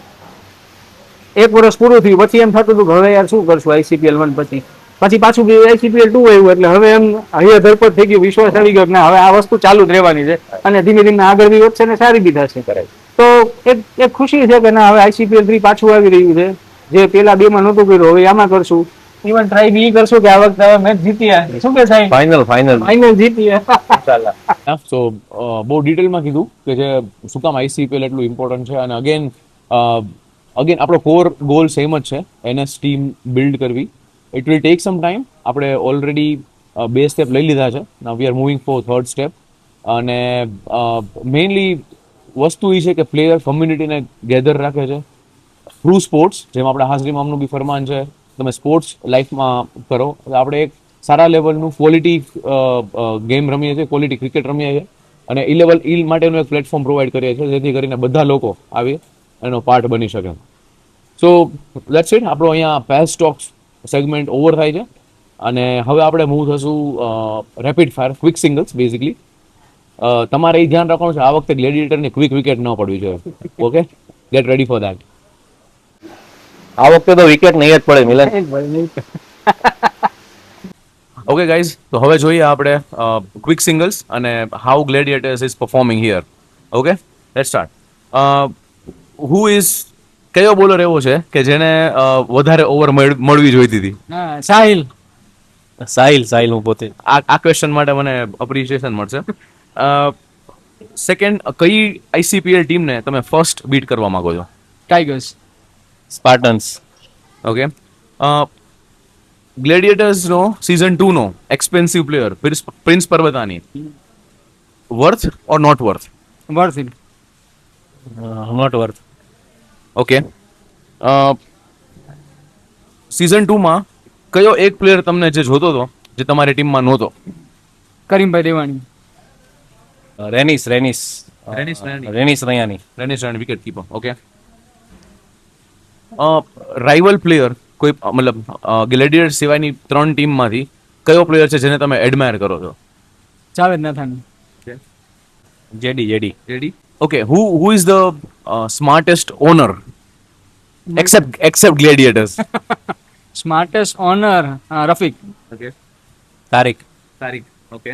1 વર્ષ પૂરું થયું. પછી એમ થતું હતું કે હવે યાર શું કરશું આઈસીપીએલ 1 પછી પાછું આઈસીપીએલ 2 આવ્યું, એટલે હવે એમ હૈયા ધરપત થઈ ગયું, વિશ્વાસ આવી ગયો કે ના, હવે આ વસ્તુ ચાલુ જ રહેવાની છે અને ધીમે ધીમે આગળ બી વધશે ને સારી બી થશે. તો એક ખુશી છે કે ના, હવે આઈસીપીએલ 3 પાછું આવી રહ્યું છે, જે પેલા 2માં નહોતું કર્યું હવે આમાં કરશું. ઇવન ટ્રાય બી કરશું કે આ વખતે હવે મેચ જીતીએ. શું કે સાહેબ? Final final જીતીએ. સો બહુ ડિટેલમાં કીધું કે જે શું કામ આઈસીપીએલ એટલું ઇમ્પોર્ટન્ટ છે અને અગેન આપણો કોર ગોલ સેમ જ છે, એનએસ ટીમ બિલ્ડ કરવી. It will take some time. આપણે ઓલરેડી 2 સ્ટેપ લઈ લીધા છે. Now we are moving for third step. અને મેઇનલી વસ્તુ એ છે કે પ્લેયર કમ્યુનિટીને ગેધર રાખે છે થ્રુ સ્પોર્ટ્સ. જેમ આપણે હાજરી મામનું બી ફરમાન છે, તમે સ્પોર્ટ્સ લાઈફમાં કરો. આપણે એક સારા લેવલનું ક્વોલિટી ગેમ રમીએ છીએ, ક્વોલિટી ક્રિકેટ રમીએ છીએ અને એ માટેનું એક પ્લેટફોર્મ પ્રોવાઈડ કરીએ છીએ જેથી કરીને બધા લોકો આવી એનો પાર્ટ બની શકે. So let's eat. આપણો અહીંયા પેસ ટોક્સ સેગમેન્ટ ઓવર થાય છે અને હવે આપણે મૂવ થશું rapid fire quick singles. Basically તમારે એ ધ્યાન રાખવાનું છે આ વખતે ગ્લેડિએટરની ક્વિક વિકેટ ન પડવી જોઈએ. Okay, gate ready for that. આ વખતે તો વિકેટ નહીં જ પડે મિલન. ઓકે ગાઈઝ, તો હવે જોઈએ આપણે ક્વિક સિંગલ્સ અને how Gladiators is performing here. Okay, let's start. Who is કયો બોલર એવો છે કે જેને વધારે ઓવર મળવી જોઈતી હતી? સાહિલ. સાહિલ હું પોતે. આ ક્વેશ્ચન માટે મને અપ્રિશિએશન મળશે. સેકન્ડ, કઈ આઈસીપીએલ ટીમને તમે ફર્સ્ટ બીટ કરવા માંગો છો? ટાઈગર્સ. સ્પાર્ટન્સ. ઓકે. ગ્લેડિએટર્સનો સીઝન 2 નો expensive player Prince Parbatani, worth or not worth? Worth it. Not worth. Okay. Season 2 માં કયો એક પ્લેયર તમને જે જોતો હતો જે તમારી ટીમમાં નહોતો? Karimbhai Devani. Renis Raiyani. Renis Rani wicket keeper. Okay. Rival player કોઈ મતલબ ગ્લેડિએટર સિવાયની 3 ટીમમાંથી કયો પ્લેયર છે જેને તમે એડમાયર કરો છો? Javed Nathani. JD. Okay. Who is the smartest owner except Gladiators? Smartest owner Rafiq. Okay. Tariq. Okay.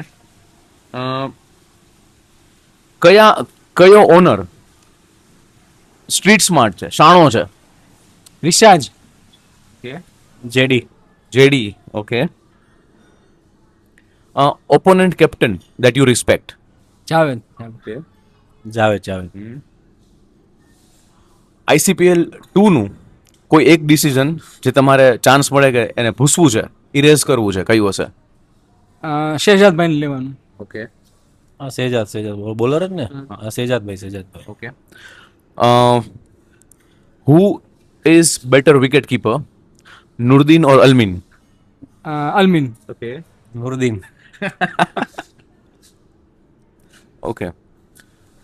કયો ઓનર સ્ટ્રીટ સ્માર્ટ છે, શાણો છે? Rishaj. JD. Okay. Opponent captain that you respect? Javed. Javed. ICPL 2 નું કોઈ એક ડિસિઝન જે તમારે ચાન્સ મળે કે એને ભૂસવું છે, ઇરેઝ કરવું છે, કયું હશે? શહેજાદભાઈને લેવાનું. ઓકે. શહેજાદ બોલર જ ને. Shahzadbhai. Okay. Who is better wicket keeper, Nurdin or Almin? Almin. Okay. Nurdin. Okay.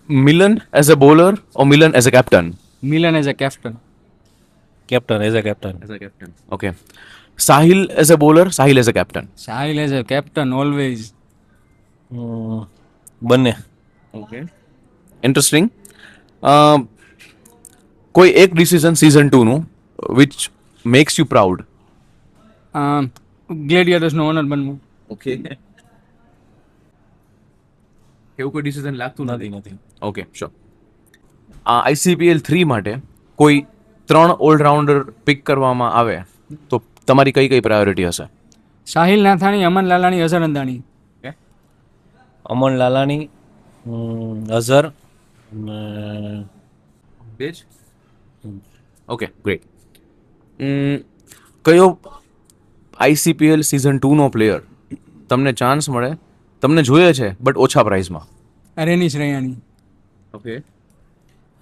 Milan as a bowler or Milan as a captain? Milan as a captain. Captain. Okay. Sahil as a bowler, Sahil as a captain? Sahil as a captain always. બંને. Okay. Interesting. કોઈ એક decision season 2 નું which makes you proud? ગ્લેડિએટર્સનો owner બનવું. Okay. એવું કોઈ decision લાગતું નથી. Okay, sure. આઈસીપીએલ 3 માટે કોઈ 3 ઓલરાઉન્ડર પિક કરવામાં આવે તો તમારી કઈ પ્રાયોરિટી હશે? સાહિલ નાથાણી, અમન લાલાણી, અઝર અંદાણી. અમન લાલાની, અઝર. Okay, great. કયો આઈસીપીએલ સીઝન 2 નો પ્લેયર તમને ચાન્સ મળે, તમને જોઈએ છે બટ ઓછા પ્રાઇસમાં? રેનિસ રૈયાની. ઓકે.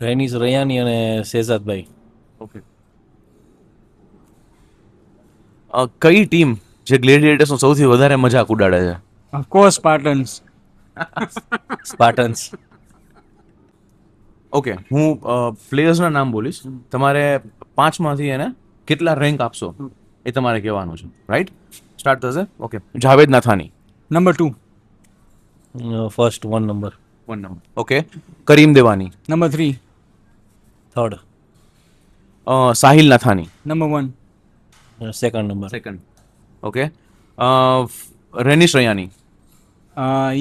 રેનિસ રૈયાની અને શહેજાદભાઈ. ઓકે. કઈ ટીમ જે ગ્લેડિએટર્સનો સૌથી વધારે મજાક ઉડાડે છે? ઓફકોર્સ સ્પાર્ટન્સ. સ્પાર્ટન્સ. ઓકે. હું પ્લેયર્સના નામ બોલીશ, તમારે 5 માંથી એને કેટલા રેન્ક આપશો એ તમારે કહેવાનું છે. રાઈટ? સ્ટાર્ટ થશે. Okay. Javed Nathani. Number 2. First 1 number. Okay. Karim Devani. Number 3. Third. Sahil Nathani. Number 1. Second number. Okay. Renish Raiyani.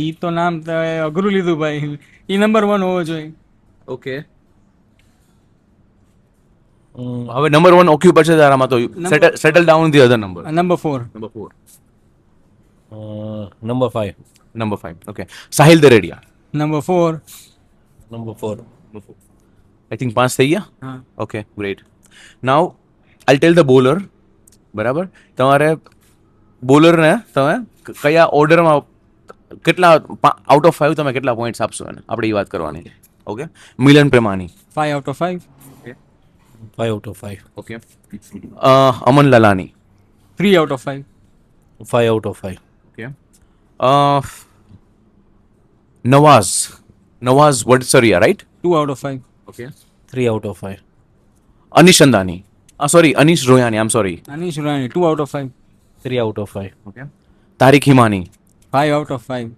ઈ તો નામ તો અઘરું લીધું ભાઈ. ઈ નંબર 1 હોવો જોઈએ. ઓકે. હવે નંબર 1 ઓક્યુપાય છે તારામાં, તો settle down the other number. Number 4. Number 4. Number 5. Number 5. Okay. Sahil Daredia. Number 4. Number 4. I think 5 થઈ ગયા. હા. Okay, great. Now I tell the bowler. બરાબર, તમારે બોલરને તમે કયા ઓર્ડરમાં કેટલા આઉટ ઓફ 5 તમે કેટલા પોઈન્ટ્સ આપશો એને, આપણે એ વાત કરવાની છે. Okay. Milan Premani. 5 out of 5. 5 out of 5. Okay. Aman Lalani. 3 out of 5. 5 out of 5. Okay. Nawaz Vadsariya, right? 2 out of 5. Okay. 3 out of 5. Anish Andani. Sorry, Anish Royani, આમ sorry. Anish Rani, 2 out of 5. 3 out of 5. Okay. Tarik Himani. 5 out of 5.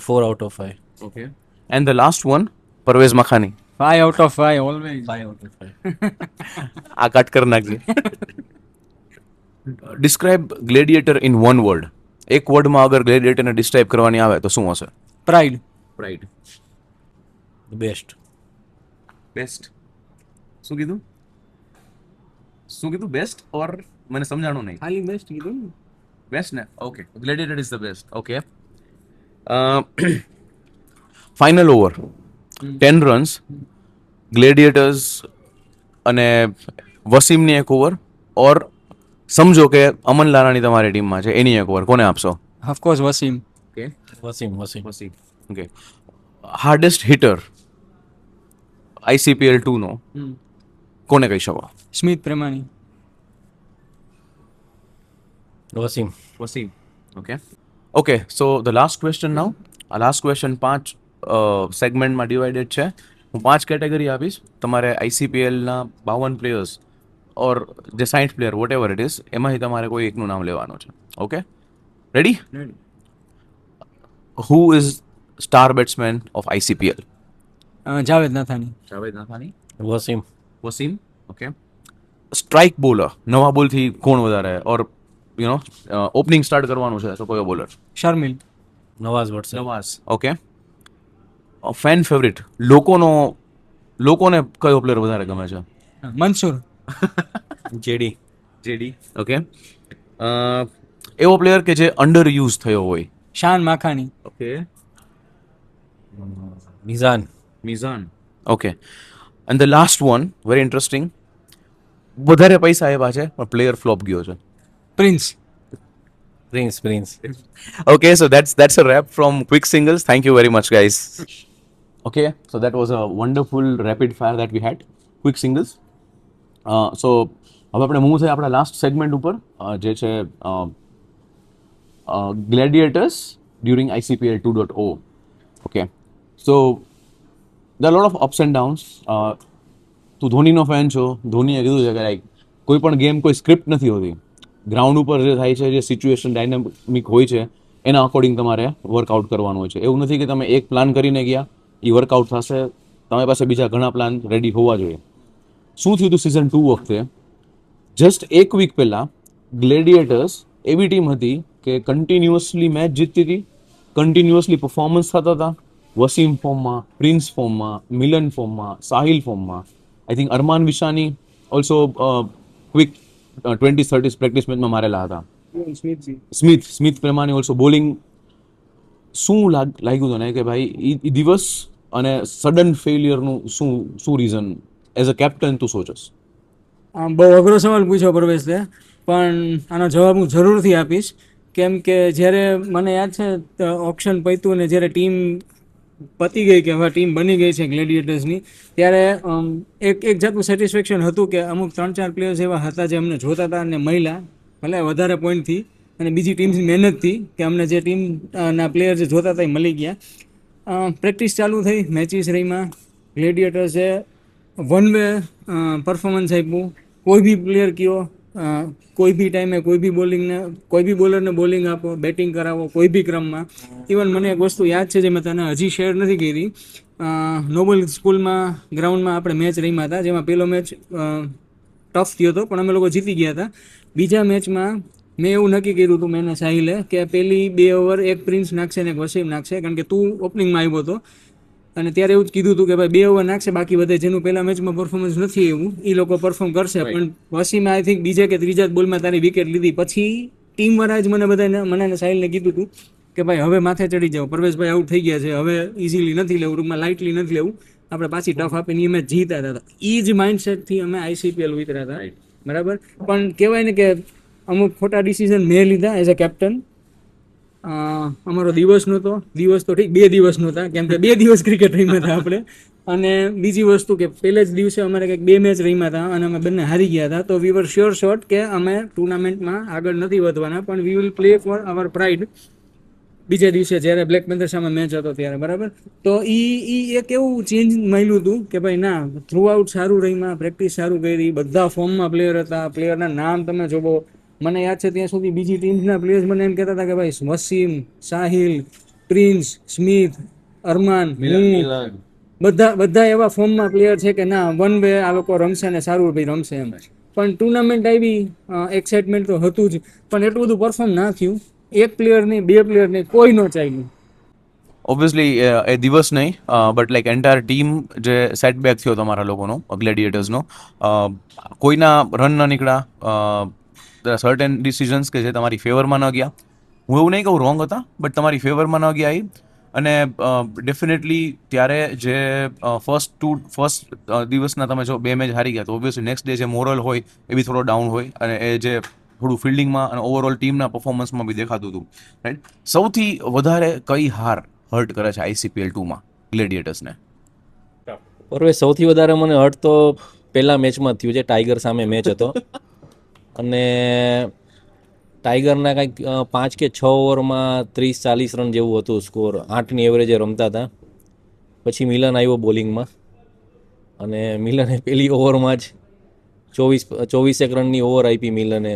4 out of 5. Okay. And the last one, Parvez Makhani. 5 out of 5 always. 5 out of 5. આ cut કરી નાખજે. Describe gladiator in one word. એક વર્ડમાં અગર ગ્લેડિએટરને describe કરવાની આવે તો શું હશે? Pride. પ્રાઇડ. Best. બેસ્ટ. શું કીધું? બેસ્ટ ઓર મને સમજાણું નહીં. ખાલી બેસ્ટ કીધું ને. બેસ્ટ ને? Okay. Gladiator is the best. Okay. Final over 10 runs, Gladiators અને વસીમની એક ઓવર, ઓર સમજો કે અમન લારાની તમારી ટીમમાં છે એની એક ઓવર, કોને આપશો? Of course Wasim. Okay. Wasim. Wasim. Okay. Hardest hitter ICPL 2 નો કોને કહી શકો? Smith Premani. Wasim. Wasim. Okay. Okay, so the last question now. આ લાસ્ટ ક્વેશ્ચન 5 સેગમેન્ટમાં ડિવાઇડેડ છે. હું 5 કેટેગરી આપીશ. તમારે ICPLના 52 પ્લેયર્સ ઓર જે 60 player whatever it is, એમાંથી તમારે કોઈ એકનું નામ લેવાનું છે. Okay, ready? Who is star batsman of ICPL? Javed Nathani. Javed Nathani. Wasim. Wasim. Okay. Strike bowler, નવા બોલથી કોણ વધારે, ઓર ઓપનિંગ સ્ટાર્ટ કરવાનું છે તો કયો bowler? Sharmil. Nawaz Watson. Nawaz. Okay. Fan favourite, લોકોને કયો પ્લેયર વધારે ગમે છે? Mansoor. JD. જેડી. ઓકે. એવો પ્લેયર કે જે અંડર યુઝ થયો હોય? Shan Makhani. Okay. Mizan. Mizan. Okay. And the last one, very interesting, વધારે પૈસા આવ્યા છે પણ પ્લેયર ફ્લોપ ગયો છે. Prince. Prince. Okay, so that's a wrap from Quick Singles. Thank you very much, guys. Okay, so that was a wonderful rapid fire that we had. Quick Singles. So હવે આપણે move થાય આપણા last segment ઉપર, જે છે Gladiators during ICPL 2.0. ઓકે, સો there are a lot of ups and downs. તું ધોનીનો ફેન છો, ધોનીએ કીધું છે કે લાઈક કોઈ પણ ગેમ કોઈ સ્ક્રિપ્ટ નથી હોતી. ગ્રાઉન્ડ ઉપર જે થાય છે, જે સિચ્યુએશન ડાયનામિક હોય છે એના અકોર્ડિંગ તમારે વર્કઆઉટ કરવાનું હોય છે. એવું નથી કે તમે એક પ્લાન કરીને ગયા એ વર્કઆઉટ થશે, તમારી પાસે બીજા ઘણા પ્લાન રેડી હોવા જોઈએ. શું થયું હતું સિઝન 2 વખતે? જસ્ટ એક વીક પહેલાં ગ્લેડિએટર્સ એવી ટીમ હતી કે કન્ટિન્યુઅસલી મેચ જીતતી હતી, કન્ટિન્યુઅસલી પરફોર્મન્સ થતા હતા. વસીમ ફોર્મમાં, પ્રિન્સ ફોર્મમાં, મિલન ફોર્મમાં, સાહિલ ફોર્મમાં. I think Arman Vishani also quick 20-30 practice મેચમાં મારેલા હતા. Smith Premani also bowling. શું લાગ્યું તને કે ભાઈ એ દિવસ અને સડન ફેલિયરનું શું રીઝન? એઝ અ કેપ્ટન તું સોચસ? બહુ અઘરો સવાલ પૂછ્યો પરવેશ તે, પણ આનો જવાબ હું જરૂરથી આપીશ. કેમ કે જ્યારે મને યાદ છે ઓપ્શન પત્યું ને જ્યારે ટીમ પતી ગઈ કે હવે ટીમ બની ગઈ છે ગ્લેડિએટર્સની, ત્યારે એક જાતનું સેટિસ્ફેક્શન હતું કે અમુક 3-4 પ્લેયર્સ એવા હતા જે અમને જોતા હતા અને મહિલા ભલે વધારે પોઈન્ટથી અને બીજી ટીમની મહેનતથી કે અમને જે ટીમના પ્લેયર જે જોતા હતા એ મળી ગયા. પ્રેક્ટિસ ચાલુ થઈ, મેચિસ રહીમાં, ગ્લેડિએટર્સે વન વે પરફોર્મન્સ આપ્યું. કોઈ બી પ્લેયર કયો, કોઈ બી ટાઈમે કોઈ બી બોલરને બોલિંગ આપો, બેટિંગ કરાવો, કોઈ બી ક્રમમાં. ઇવન મને એક વસ્તુ યાદ છે જે મેં તને હજી શેર નથી કરી. નોબલ સ્કૂલમાં ગ્રાઉન્ડમાં આપણે મેચ રમ્યા હતા, જેમાં પહેલો મેચ ટફ થયો હતો પણ અમે લોકો જીતી ગયા હતા. બીજા મેચમાં મેં એવું નક્કી કર્યું હતું, મેં સાહિલે, કે પહેલી 2 ઓવર એક પ્રિન્સ નાખશે ને એક વસીમ નાખશે, કારણ કે તું ઓપનિંગમાં આવ્યો હતો. અને ત્યારે એવું જ કીધું હતું કે ભાઈ 2 ઓવર નાખશે, બાકી બધે જેનું પહેલા મેચમાં પરફોર્મન્સ નથી એવું એ લોકો પરફોર્મ કરશે. પણ વસીમે આઈ થિંક બીજે કે ત્રીજા જ બોલમાં તારી વિકેટ લીધી. પછી ટીમ વાળા જ મને બધાને મને સાહિલને કીધું હતું કે ભાઈ હવે માથે ચડી જાઓ, પરવેશભાઈ આઉટ થઈ ગયા છે, હવે ઇઝીલી નથી લેવું, ટૂંકમાં લાઇટલી નથી લેવું, આપણે પાછી ટફ આપીને એ મેચ જીતા હતા. એ જ માઇન્ડસેટથી અમે ICPL ઉતર્યા હતા, બરાબર. પણ કહેવાય ને કે અમુક ખોટા ડિસિઝન મેં લીધા એઝ અ કેપ્ટન. અમારો દિવસ નહોતો, દિવસ તો ઠીક 2 દિવસ નહોતા, કેમ કે 2 દિવસ ક્રિકેટ રમ્યા હતા આપણે. અને બીજી વસ્તુ કે પહેલે જ દિવસે અમારે કંઈક 2 મેચ રમ્યા હતા અને અમે બંને હારી ગયા હતા. તો વી વર શ્યોર શોટ કે અમે ટુર્નામેન્ટમાં આગળ નથી વધવાના, પણ we will play for our pride. બીજા દિવસે જ્યારે બ્લેક પેન્થર સામે મેચ હતો ત્યારે, બરાબર. તો એ એક એવું ચેન્જ મળ્યું હતું કે ભાઈ ના, થ્રુ આઉટ સારું રમ્યા, પ્રેક્ટિસ સારું કરી, બધા ફોર્મમાં પ્લેયર હતા. પ્લેયરના નામ તમે જોવો, મને યાદ છે ત્યાં સુધી બીજી ટીમ્સના પ્લેયર્સ મને એમ કહેતા હતા કે ભાઈ વસીમ, સાહિલ, પ્રિન્સ, સ્મિથ, અરમાન, હું બધા એવા ફોર્મમાં પ્લેયર છે કે ના, વન વે આ લોકો રમશે ને સારું ભાઈ રમશે એમ. પણ ટુર્નામેન્ટ આવી, એક્સાઇટમેન્ટ તો હતું જ, પણ એટલું બધું પરફોર્મ ના થયું. એક પ્લેયર નહીં, 2 પ્લેયર નહીં, કોઈ નો ચાલ્યું. ઓબ્વિયસલી એ દિવસ નહીં, બટ લાઈક એન્ટાયર ટીમ જે સેટબેક થયો તમારા લોકોનો, ગ્લેડિએટર્સનો, કોઈના રન ન નીકળ્યા, સર્ટેન ડિસિઝન્સ કે જે તમારી ફેવરમાં ન ગયા. હું એવું નહીં કહું રોંગ હતા, બટ તમારી ફેવરમાં ન ગયા એ. અને ડેફિનેટલી ત્યારે જે ફર્સ્ટ દિવસના તમે જો 2 મેચ હારી ગયા, તો ઓબ્વિયસલી નેક્સ્ટ ડે જે મોરલ હોય એ બી થોડો ડાઉન હોય, અને એ જે થોડું ફિલ્ડિંગમાં અને ઓવરઓલ ટીમના પરફોર્મન્સમાં બી દેખાતું હતું, રાઈટ. સૌથી વધારે કઈ હાર હર્ટ કરે છે ICPL 2માં ગ્લેડિએટર્સને? પરવેશ, સૌથી વધારે મને હર્ટ તો પહેલા મેચમાં થયું છે, ટાઈગર સામે મેચ હતો. અને ટાઈગરના કંઈક 5 કે 6 ઓવરમાં 30-40 રન જેવું હતું સ્કોર, 8ની એવરેજે રમતા હતા. પછી મિલન આવ્યો બોલિંગમાં, અને મિલને પહેલી ઓવરમાં જ 24 રનની ઓવર આપી મિલને.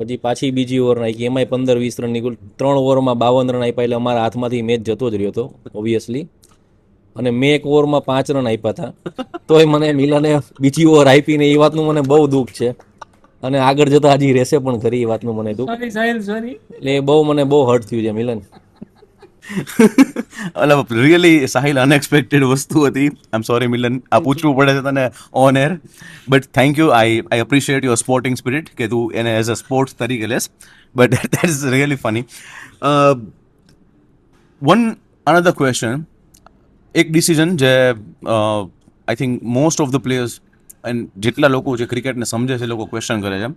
પછી પાછી બીજી ઓવર નાખી, એમાંય 15-20 રનની કુલ 3 ઓવરમાં 52 રન આપ્યા. એટલે અમારા હાથમાંથી મેચ જતો જ રહ્યો હતો ઓબ્વિયસલી. અને મેં 1 ઓવરમાં 5 રન આપ્યા હતા, તોય મને મિલને બીજી ઓવર આપીને એ વાતનું મને બહુ દુઃખ છે. અને આગળ જતા હજી રહેશે પણ ખરી એ વાતનું મને દુઃખ. એટલે મને બહુ હર્ટ થયું છે મિલન. મતલબ રિયલી સાહિલ અનએક્સપેક્ટેડ વસ્તુ હતી. આઈ એમ સોરી મિલન, આ પૂછવું પડે છે તને on air, but thank you. I appreciate your sporting spirit કે તું એને એઝ અ સ્પોર્ટ્સ તરીકે less, but that is really funny. One another question. એક ડિસિઝન જે I think most of the players and જેટલા લોકો જે ક્રિકેટને સમજે છે એ લોકો ક્વેશ્ચન કરે છે.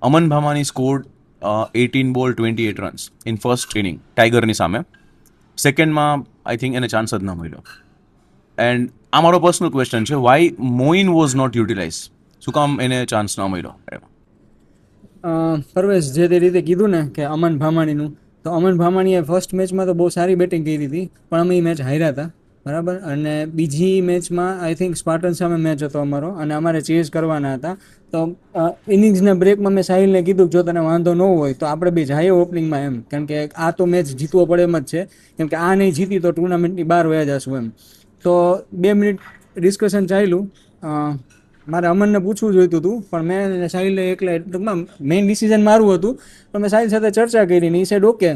અમન ભામાની સ્કોર્ડ 18 બોલ 28 રન્સ ઇન ફર્સ્ટ ઇનિંગ ટાઈગરની સામે. સેકન્ડમાં આઈ થિંક એને ચાન્સ જ ન મળ્યો. એન્ડ આ મારો પર્સનલ ક્વેશ્ચન છે, why Moin was not utilise? શું કામ એને ચાન્સ ન મળ્યો? પરવેશ, જે તે રીતે કીધું ને કે અમન ભામાણીનું, તો અમન ભામાણીએ ફર્સ્ટ મેચમાં તો બહુ સારી બેટિંગ કરી હતી, પણ અમે એ મેચ હાર્યા હતા, બરાબર. અને બીજી મેચમાં આઈ થિંક સ્પાર્ટન સામે મેચ હતો અમારો, અને અમારે ચેઝ કરવાના હતા. તો ઇનિંગ્સના બ્રેકમાં મેં સાહિલને કીધું જો તને વાંધો ન હોય તો આપણે બે જઈએ ઓપનિંગમાં એમ, કેમ કે આ તો મેચ જીતવો પડે એમ જ છે, કેમ કે આ નહીં જીતી તો ટુર્નામેન્ટની બહાર વયા જશું એમ. તો 2 મિનિટ ડિસ્કશન ચાલ્યું. મારે અમનને પૂછવું જોઈતું હતું, પણ મેં સાહિલને એકલા, ટૂંકમાં મેઇન ડિસિઝન મારું હતું, પણ મેં સાહિલ સાથે ચર્ચા કરી ને એ સાઈડ ઓકે.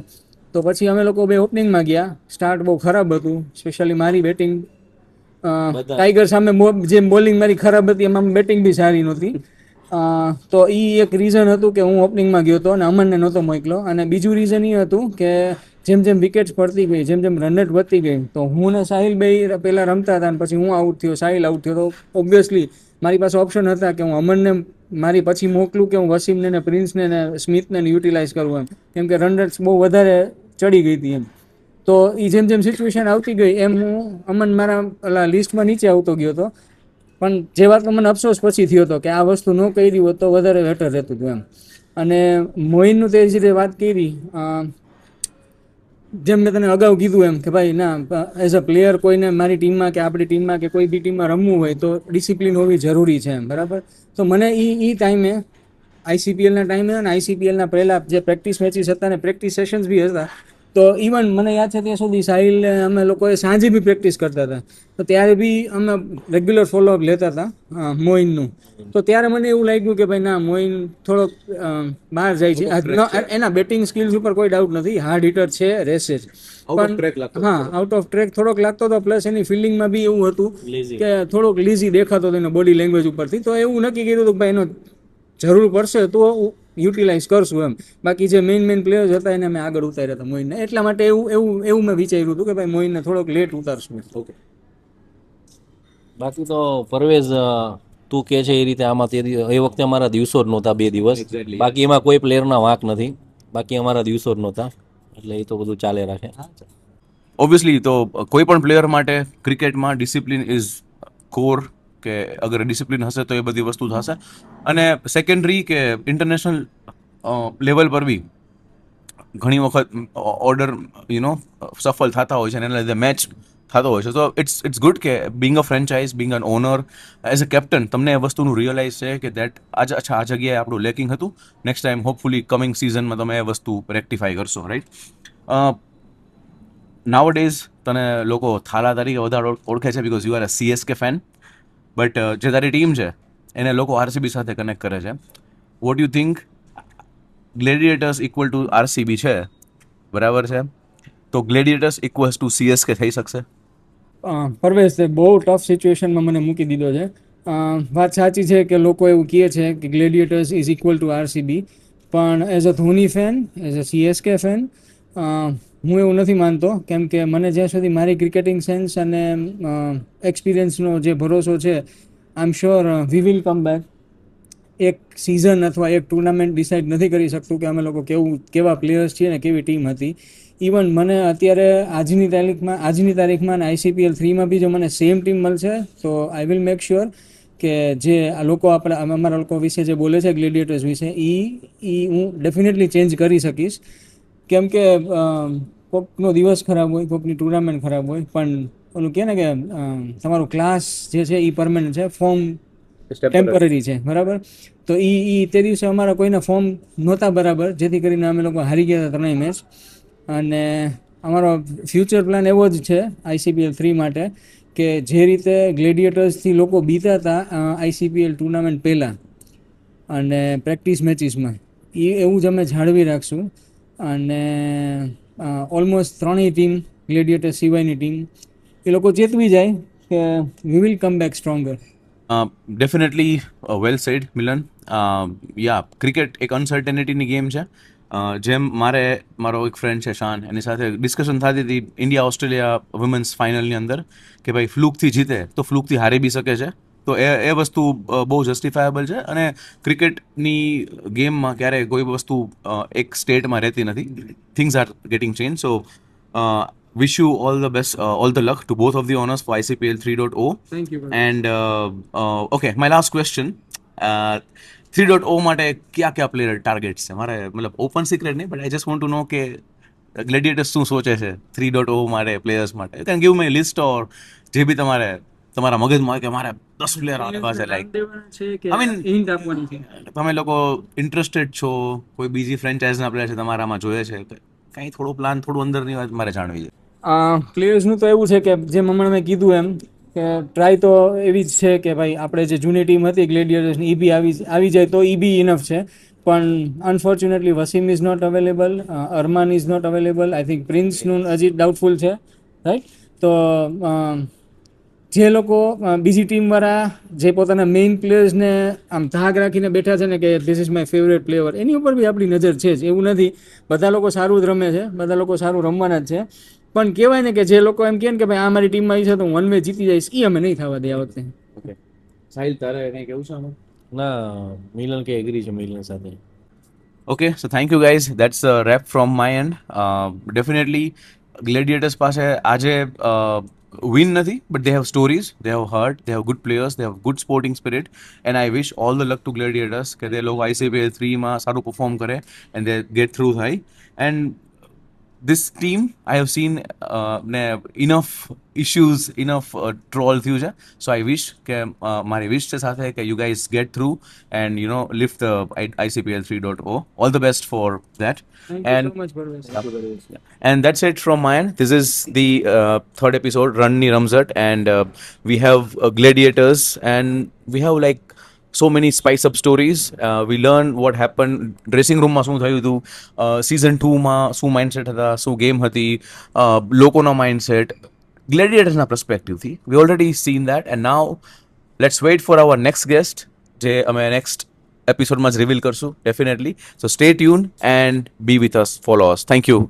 તો પછી અમે લોકો બે ઓપનિંગમાં ગયા. સ્ટાર્ટ બહુ ખરાબ હતું, સ્પેશિયલી મારી બેટિંગ ટાઈગર સામે જેમ બોલિંગ મારી ખરાબ હતી એમાં બેટિંગ બી સારી નહોતી. તો એ એક રીઝન હતું કે હું ઓપનિંગમાં ગયો હતો અને અમનને નહોતો મોકલો. અને બીજું રીઝન એ હતું કે જેમ જેમ વિકેટ્સ પડતી ગઈ, જેમ જેમ રન રેટ વધતી ગઈ, તો હું ને સાહિલ બે પહેલાં રમતા હતા, અને પછી હું આઉટ થયો, સાહિલ આઉટ થયો. તો ઓબ્વિયસલી મારી પાસે ઓપ્શન હતા કે હું અમનને મારી પછી મોકલું કે હું વસીમને ને પ્રિન્સને ને સ્મિથને યુટિલાઇઝ કરું એમ, કેમ કે રન રેટ્સ બહુ વધારે ચડી ગઈ હતી એમ. તો એ જેમ જેમ સિચ્યુએશન આવતી ગઈ એમ હું અમન મારા લિસ્ટમાં નીચે આવતો ગયો હતો. પણ જે વાતનો મને અફસોસ પછી થયો હતો કે આ વસ્તુ ન કરી હોત તો વધારે બેટર રહેતું હતું એમ. અને મોઇનનું તે જ રીતે વાત કરી, જેમ મેં તને અગાઉ કીધું એમ કે ભાઈ ના, એઝ અ પ્લેયર કોઈને મારી ટીમમાં કે આપણી ટીમમાં કે કોઈ બી ટીમમાં રમવું હોય તો ડિસિપ્લિન હોવી જરૂરી છે એમ, બરાબર. તો મને એ ટાઈમે ICPLના ટાઈમે અને ICPLના પહેલાં જે પ્રેક્ટિસ મેચીસ હતા ને પ્રેક્ટિસ સેશન્સ બી હતા, તો ઇવન મને યાદ છે ત્યાં સુધી સાહિલ અમે લોકોએ સાંજે બી પ્રેક્ટિસ કરતા હતા. તો ત્યારે બી અમે રેગ્યુલર ફોલોઅપ લેતા હતા મોઇનનું. તો ત્યારે મને એવું લાગ્યું કે ભાઈ ના, મોઇન થોડોક બહાર જાય છે. એના બેટિંગ સ્કિલ્સ ઉપર કોઈ ડાઉટ નથી, હાર્ડ હિટર છે, રહેશે જ. હા, આઉટ ઓફ ટ્રેક થોડોક લાગતો હતો, પ્લસ એની ફિલ્ડિંગમાં બી એવું હતું કે થોડોક લીઝી દેખાતો હતો એનો બોડી લેંગ્વેજ ઉપરથી. તો એવું નક્કી કર્યું હતું કે ભાઈ એનો જરૂર પડશે તો યુટિલાઇઝ કરશું એમ. બાકી જે મેઇન પ્લેયર્સ હતા એને અમે આગળ ઉતાર્યા હતા મોઇનને, એટલા માટે એવું મેં વિચાર્યું હતું કે ભાઈ મોઇનને થોડોક લેટ ઉતારશું. ઓકે. બાકી તો પરવેઝ તું કે છે એ રીતે આમાં એ વખતે અમારા દિવસો જ નહોતા 2 દિવસ. Exactly. બાકી એમાં કોઈ પ્લેયરના વાંક નથી, બાકી અમારા દિવસો જ નહોતા, એટલે એ તો બધું ચાલે રાખે. ઓબ્વિયસલી તો કોઈ પણ પ્લેયર માટે ક્રિકેટમાં ડિસિપ્લિન ઇઝ કોર, કે અગર ડિસિપ્લિન હશે તો એ બધી વસ્તુ થશે. અને સેકન્ડરી કે ઇન્ટરનેશનલ લેવલ પર બી ઘણી વખત ઓર્ડર સફળ થતા હોય છે અને એના લીધે મેચ થતો હોય છે. તો ઇટ્સ ગુડ કે being a franchise, being an owner, as a captain તમને એ વસ્તુનું રિયલાઇઝ છે કે દેટ આ જગ્યાએ આપણું લેકિંગ હતું. નેક્સ્ટ ટાઈમ હોપફુલી કમિંગ સિઝનમાં તમે એ વસ્તુ રેક્ટિફાઈ કરશો, રાઈટ? નાવ ડેઝ તને લોકો થાલા તરીકે વધારે ઓળખે છે because you are a CSK fan, but જે તારી ટીમ છે એને લોકો RCB સાથે કનેક્ટ કરે છે. What you think Gladiators equal to RCB છે, બરાબર છે? તો ગ્લેડિએટર્સ ઇક્વલ્સ ટુ CSK થઈ શકશે? પરવેશ, બહુ ટફ સિચ્યુએશનમાં મને મૂકી દીધો છે. વાત સાચી છે કે લોકો એવું કહે છે કે ગ્લેડિએટર્સ ઇઝ ઇક્વલ ટુ RCB, પણ as a Dhoni fan, as a CSK fan, હું એવું નથી માનતો. કેમ કે મને જ્યાં સુધી મારી ક્રિકેટિંગ સેન્સ અને એક્સપિરિયન્સનો જે ભરોસો છે, I am sure we will come back. એક સિઝન અથવા એક ટુર્નામેન્ટ ડિસાઇડ નથી કરી શકતું કે અમે લોકો કેવા પ્લેયર્સ છીએ ને કેવી ટીમ હતી. ઇવન મને અત્યારે આજની તારીખમાં ICPL 3માં બી જો મને સેમ ટીમ મળશે તો આઈ વિલ મેક શ્યોર કે જે આ લોકો અમારા લોકો વિશે જે બોલે છે ગ્લેડિએટર્સ વિશે, એ હું ડેફિનેટલી ચેન્જ કરી શકીશ. કેમ કે કોકનો દિવસ ખરાબ હોય, કોકની ટુર્નામેન્ટ ખરાબ હોય, પણ ઓલું કહે ને કે તમારું ક્લાસ જે છે એ પરમેનન્ટ છે, ફોર્મ ટેમ્પરરી છે, બરાબર? તો તે દિવસે અમારા કોઈના ફોર્મ નહોતા બરાબર, જેથી કરીને અમે લોકો હારી ગયા હતા 3 મેચ. અને અમારો ફ્યુચર પ્લાન એવો જ છે ICPL 3 માટે કે જે રીતે ગ્લેડિએટર્સથી લોકો બીતા હતા ICPL ટુર્નામેન્ટ પહેલાં અને પ્રેક્ટિસ મેચીસમાં, એવું જ અમે જાળવી રાખશું. અને ઓલમોસ્ટ 3 ટીમ, ગ્લેડિએટર સિવાયની ટીમ, એ લોકો ચેતવી જાય કે we will come back stronger. Definitely well said Milan. Ya, cricket એક અનસર્ટેનિટીની ગેમ છે. જેમ મારો એક ફ્રેન્ડ છે શાન, એની સાથે ડિસ્કશન થતી હતી ઇન્ડિયા-ઓસ્ટ્રેલિયા વુમેન્સ ફાઇનલની અંદર કે ભાઈ ફ્લુકથી જીતે તો ફ્લુકથી હારી બી શકે છે. તો એ વસ્તુ બહુ જસ્ટિફાયેબલ છે. અને ક્રિકેટની ગેમમાં ક્યારેય કોઈ વસ્તુ એક સ્ટેટમાં રહેતી નથી. Things are getting change. So wish you all the best, all the luck to both of the owners for ICPL 3.0. Thank you. And okay, my last question. 3.0 માટે કયા પ્લેયર ટાર્ગેટ છે મારે? મતલબ ઓપન સિક્રેટ નહીં, but I just want to know કે Gladiators શું સોચે છે 3.0 માટે પ્લેયર્સ માટે. Can give me list or જે બી તમારા મગજમાં હોય કે મારે 10 પ્લેયર આવવા છે, લાઈક I mean, તમે લોકો ઇન્ટરેસ્ટેડ છો, કોઈ બીજી ફ્રેન્ચાઇઝના પ્લેયર છે તમારામાં જોઈએ છે, કંઈ થોડો પ્લાન, થોડું અંદરની વાત મારે જાણવી છે. પ્લેયર્સનું તો એવું છે કે જેમ હમણાં મેં કીધું એમ કે ટ્રાય તો એવી જ છે કે ભાઈ આપણે જે જૂની ટીમ હતી ગ્લેડિએટર્સની, એ બી આવી જાય તો એ બી ઇનફ છે. પણ unfortunately Wasim is not available, Arman is not available, I think પ્રિન્સનું હજી ડાઉટફુલ છે, રાઈટ? તો જે લોકો બીજી ટીમવાળા જે પોતાના મેઇન પ્લેયર્સને આમ ધાક રાખીને બેઠા છે ને કે this is my favourite player, એની ઉપર બી આપણી નજર છે જ. એવું નથી, બધા લોકો સારું જ રમે છે, બધા લોકો સારું રમવાના જ છે. પણ કહેવાય ને કે જે લોકો એમ કહે ને કે ભાઈ આ મારી ટીમમાં આવી છે તો હું 1 વે જીતી જઈશ, એ અમે નહીં થવા દે આ વખતે. ઓકે, સાહિલ, તારે કંઈ કેવું છે આમાં? ના, મિલન કે એગ્રી છે મિલન સાથે. Okay, so thank you guys. That's a wrap from my end. Definitely, Gladiators પાસે આજે win નથી, but they have stories, they have heart, they have good players, they have good sporting spirit, and I wish all the luck to Gladiators કે તે લોકો ICPL 3માં સારું perform કરે and they get through high. And this team I have seen enough issues, enough troll થયું છે. So I wish કે મારી wish છે સાથે કે you guys get through and lift the ICPL 3.0. All the best for that. Thank you And so much, Parvesh. and that's it from my end. This is the third episode, Ranni Ramzat, and we have Gladiators, and we have like so many spice up stories we learn what happen dressing રૂમમાં શું થયું હતું, season 2માં શું mindset હતા, શું game હતી, લોકોનો mindset ગ્લેડિએટર્સના પર્સપેક્ટિવથી. We already seen that and now let's wait for our next guest, જે અમે નેક્સ્ટ એપિસોડમાં જ રિવીલ કરશું definitely. So stay tune and be with us, follow us. Thank you.